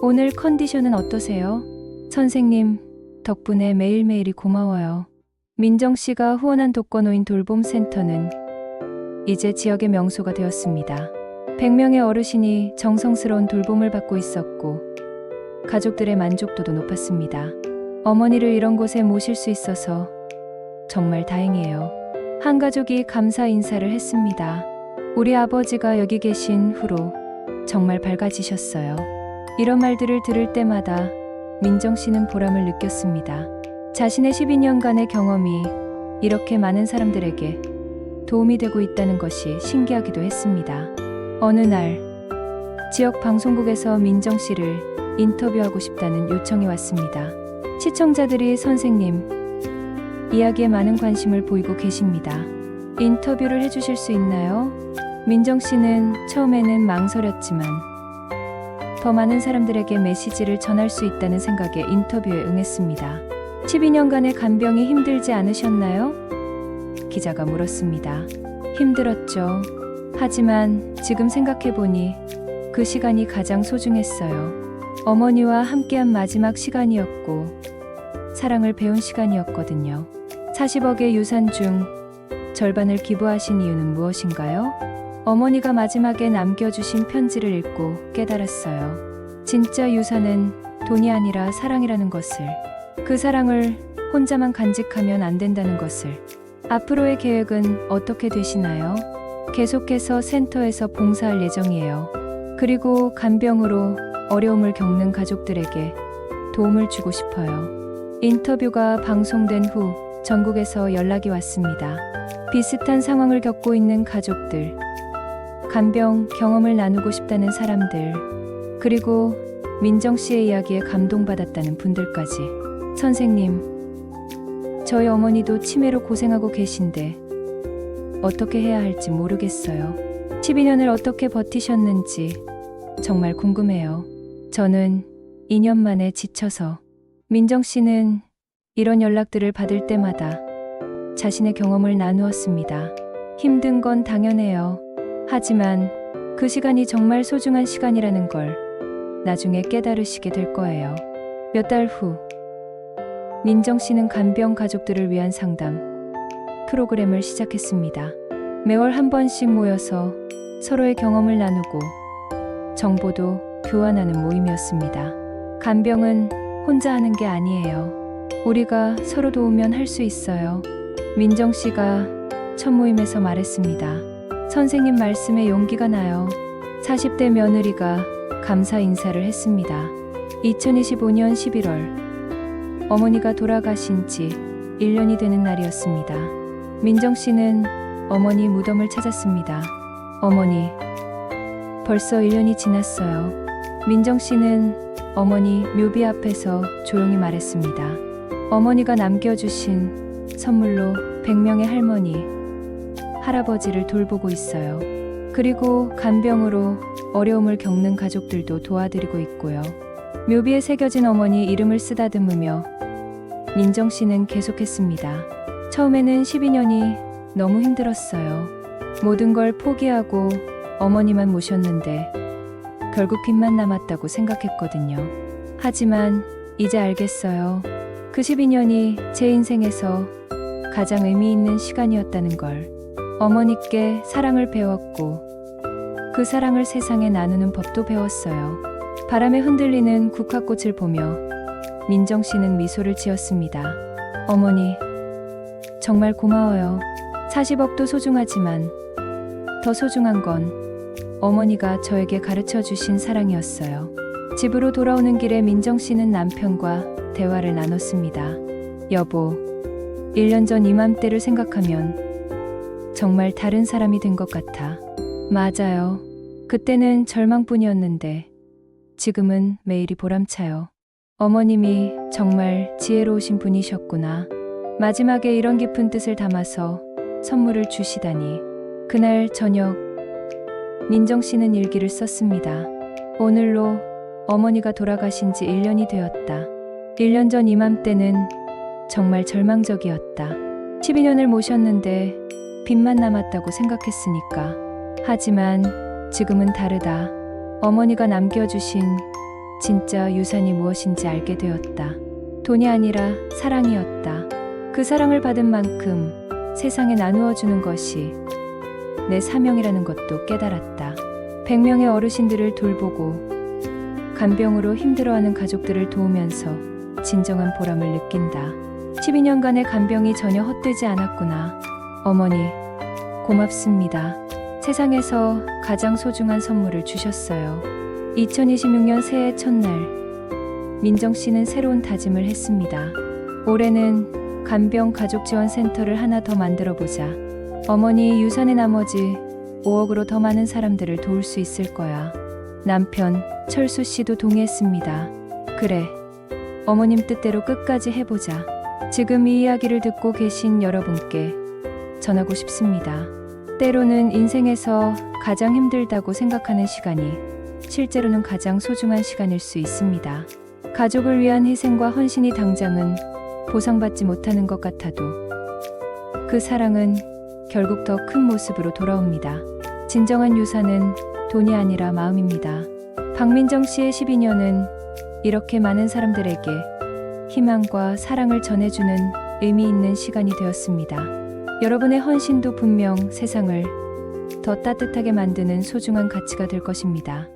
오늘 컨디션은 어떠세요? 선생님, 덕분에 매일매일이 고마워요. 민정 씨가 후원한 독거노인 돌봄 센터는 이제 지역의 명소가 되었습니다. 100명의 어르신이 정성스러운 돌봄을 받고 있었고 가족들의 만족도도 높았습니다. 어머니를 이런 곳에 모실 수 있어서 정말 다행이에요. 한 가족이 감사 인사를 했습니다. 우리 아버지가 여기 계신 후로 정말 밝아지셨어요. 이런 말들을 들을 때마다 민정 씨는 보람을 느꼈습니다. 자신의 12년간의 경험이 이렇게 많은 사람들에게 도움이 되고 있다는 것이 신기하기도 했습니다. 어느 날 지역 방송국에서 민정 씨를 인터뷰하고 싶다는 요청이 왔습니다. 시청자들이 선생님 이야기에 많은 관심을 보이고 계십니다. 인터뷰를 해주실 수 있나요? 민정 씨는 처음에는 망설였지만 더 많은 사람들에게 메시지를 전할 수 있다는 생각에 인터뷰에 응했습니다. 12년간의 간병이 힘들지 않으셨나요? 기자가 물었습니다. 힘들었죠. 하지만 지금 생각해보니 그 시간이 가장 소중했어요. 어머니와 함께한 마지막 시간이었고 사랑을 배운 시간이었거든요. 40억의 유산 중 절반을 기부하신 이유는 무엇인가요? 어머니가 마지막에 남겨주신 편지를 읽고 깨달았어요. 진짜 유산은 돈이 아니라 사랑이라는 것을, 그 사랑을 혼자만 간직하면 안 된다는 것을. 앞으로의 계획은 어떻게 되시나요? 계속해서 센터에서 봉사할 예정이에요. 그리고 간병으로 어려움을 겪는 가족들에게 도움을 주고 싶어요. 인터뷰가 방송된 후 전국에서 연락이 왔습니다. 비슷한 상황을 겪고 있는 가족들, 간병 경험을 나누고 싶다는 사람들, 그리고 민정 씨의 이야기에 감동받았다는 분들까지. 선생님, 저희 어머니도 치매로 고생하고 계신데 어떻게 해야 할지 모르겠어요. 12년을 어떻게 버티셨는지 정말 궁금해요. 저는 2년 만에 지쳐서. 민정 씨는 이런 연락들을 받을 때마다 자신의 경험을 나누었습니다. 힘든 건 당연해요. 하지만 그 시간이 정말 소중한 시간이라는 걸 나중에 깨달으시게 될 거예요. 몇 달 후, 민정 씨는 간병 가족들을 위한 상담 프로그램을 시작했습니다. 매월 한 번씩 모여서 서로의 경험을 나누고 정보도 교환하는 모임이었습니다. 간병은 혼자 하는 게 아니에요. 우리가 서로 도우면 할 수 있어요. 민정 씨가 첫 모임에서 말했습니다. 선생님 말씀에 용기가 나요. 40대 며느리가 감사 인사를 했습니다. 2025년 11월 어머니가 돌아가신 지 1년이 되는 날이었습니다. 민정 씨는 어머니 무덤을 찾았습니다. 어머니, 벌써 1년이 지났어요. 민정 씨는 어머니 묘비 앞에서 조용히 말했습니다. 어머니가 남겨주신 선물로 100명의 할머니, 할아버지를 돌보고 있어요. 그리고 간병으로 어려움을 겪는 가족들도 도와드리고 있고요. 묘비에 새겨진 어머니 이름을 쓰다듬으며 민정 씨는 계속했습니다. 처음에는 12년이 너무 힘들었어요. 모든 걸 포기하고 어머니만 모셨는데 결국 빚만 남았다고 생각했거든요. 하지만 이제 알겠어요. 그 12년이 제 인생에서 가장 의미 있는 시간이었다는 걸. 어머니께 사랑을 배웠고 그 사랑을 세상에 나누는 법도 배웠어요. 바람에 흔들리는 국화꽃을 보며 민정 씨는 미소를 지었습니다. 어머니, 정말 고마워요. 40억도 소중하지만 더 소중한 건 어머니가 저에게 가르쳐 주신 사랑이었어요. 집으로 돌아오는 길에 민정 씨는 남편과 대화를 나눴습니다. 여보, 1년 전 이맘때를 생각하면 정말 다른 사람이 된 것 같아. 맞아요. 그때는 절망뿐이었는데 지금은 매일이 보람차요. 어머님이 정말 지혜로우신 분이셨구나. 마지막에 이런 깊은 뜻을 담아서 선물을 주시다니. 그날 저녁 민정 씨는 일기를 썼습니다. 오늘로 어머니가 돌아가신 지 1년이 되었다. 1년 전 이맘때는 정말 절망적이었다. 12년을 모셨는데 빚만 남았다고 생각했으니까. 하지만 지금은 다르다. 어머니가 남겨주신 진짜 유산이 무엇인지 알게 되었다. 돈이 아니라 사랑이었다. 그 그 사랑을 받은 만큼 세상에 나누어 주는 것이 내 사명이라는 것도 깨달았다. 100명의 어르신들을 돌보고 간병으로 힘들어하는 가족들을 도우면서 진정한 보람을 느낀다. 12년간의 간병이 전혀 헛되지 않았구나. 어머니, 고맙습니다. 세상에서 가장 소중한 선물을 주셨어요. 2026년 새해 첫날, 민정 씨는 새로운 다짐을 했습니다. 올해는 간병 가족지원센터를 하나 더 만들어 보자. 어머니 유산의 나머지 5억으로 더 많은 사람들을 도울 수 있을 거야. 남편 철수 씨도 동의했습니다. 그래, 어머님 뜻대로 끝까지 해보자. 지금 이 이야기를 듣고 계신 여러분께 전하고 싶습니다. 때로는 인생에서 가장 힘들다고 생각하는 시간이 실제로는 가장 소중한 시간일 수 있습니다. 가족을 위한 희생과 헌신이 당장은 보상받지 못하는 것 같아도 그 사랑은 결국 더 큰 모습으로 돌아옵니다. 진정한 유산은 돈이 아니라 마음입니다. 박민정 씨의 12년은 이렇게 많은 사람들에게 희망과 사랑을 전해주는 의미 있는 시간이 되었습니다. 여러분의 헌신도 분명 세상을 더 따뜻하게 만드는 소중한 가치가 될 것입니다.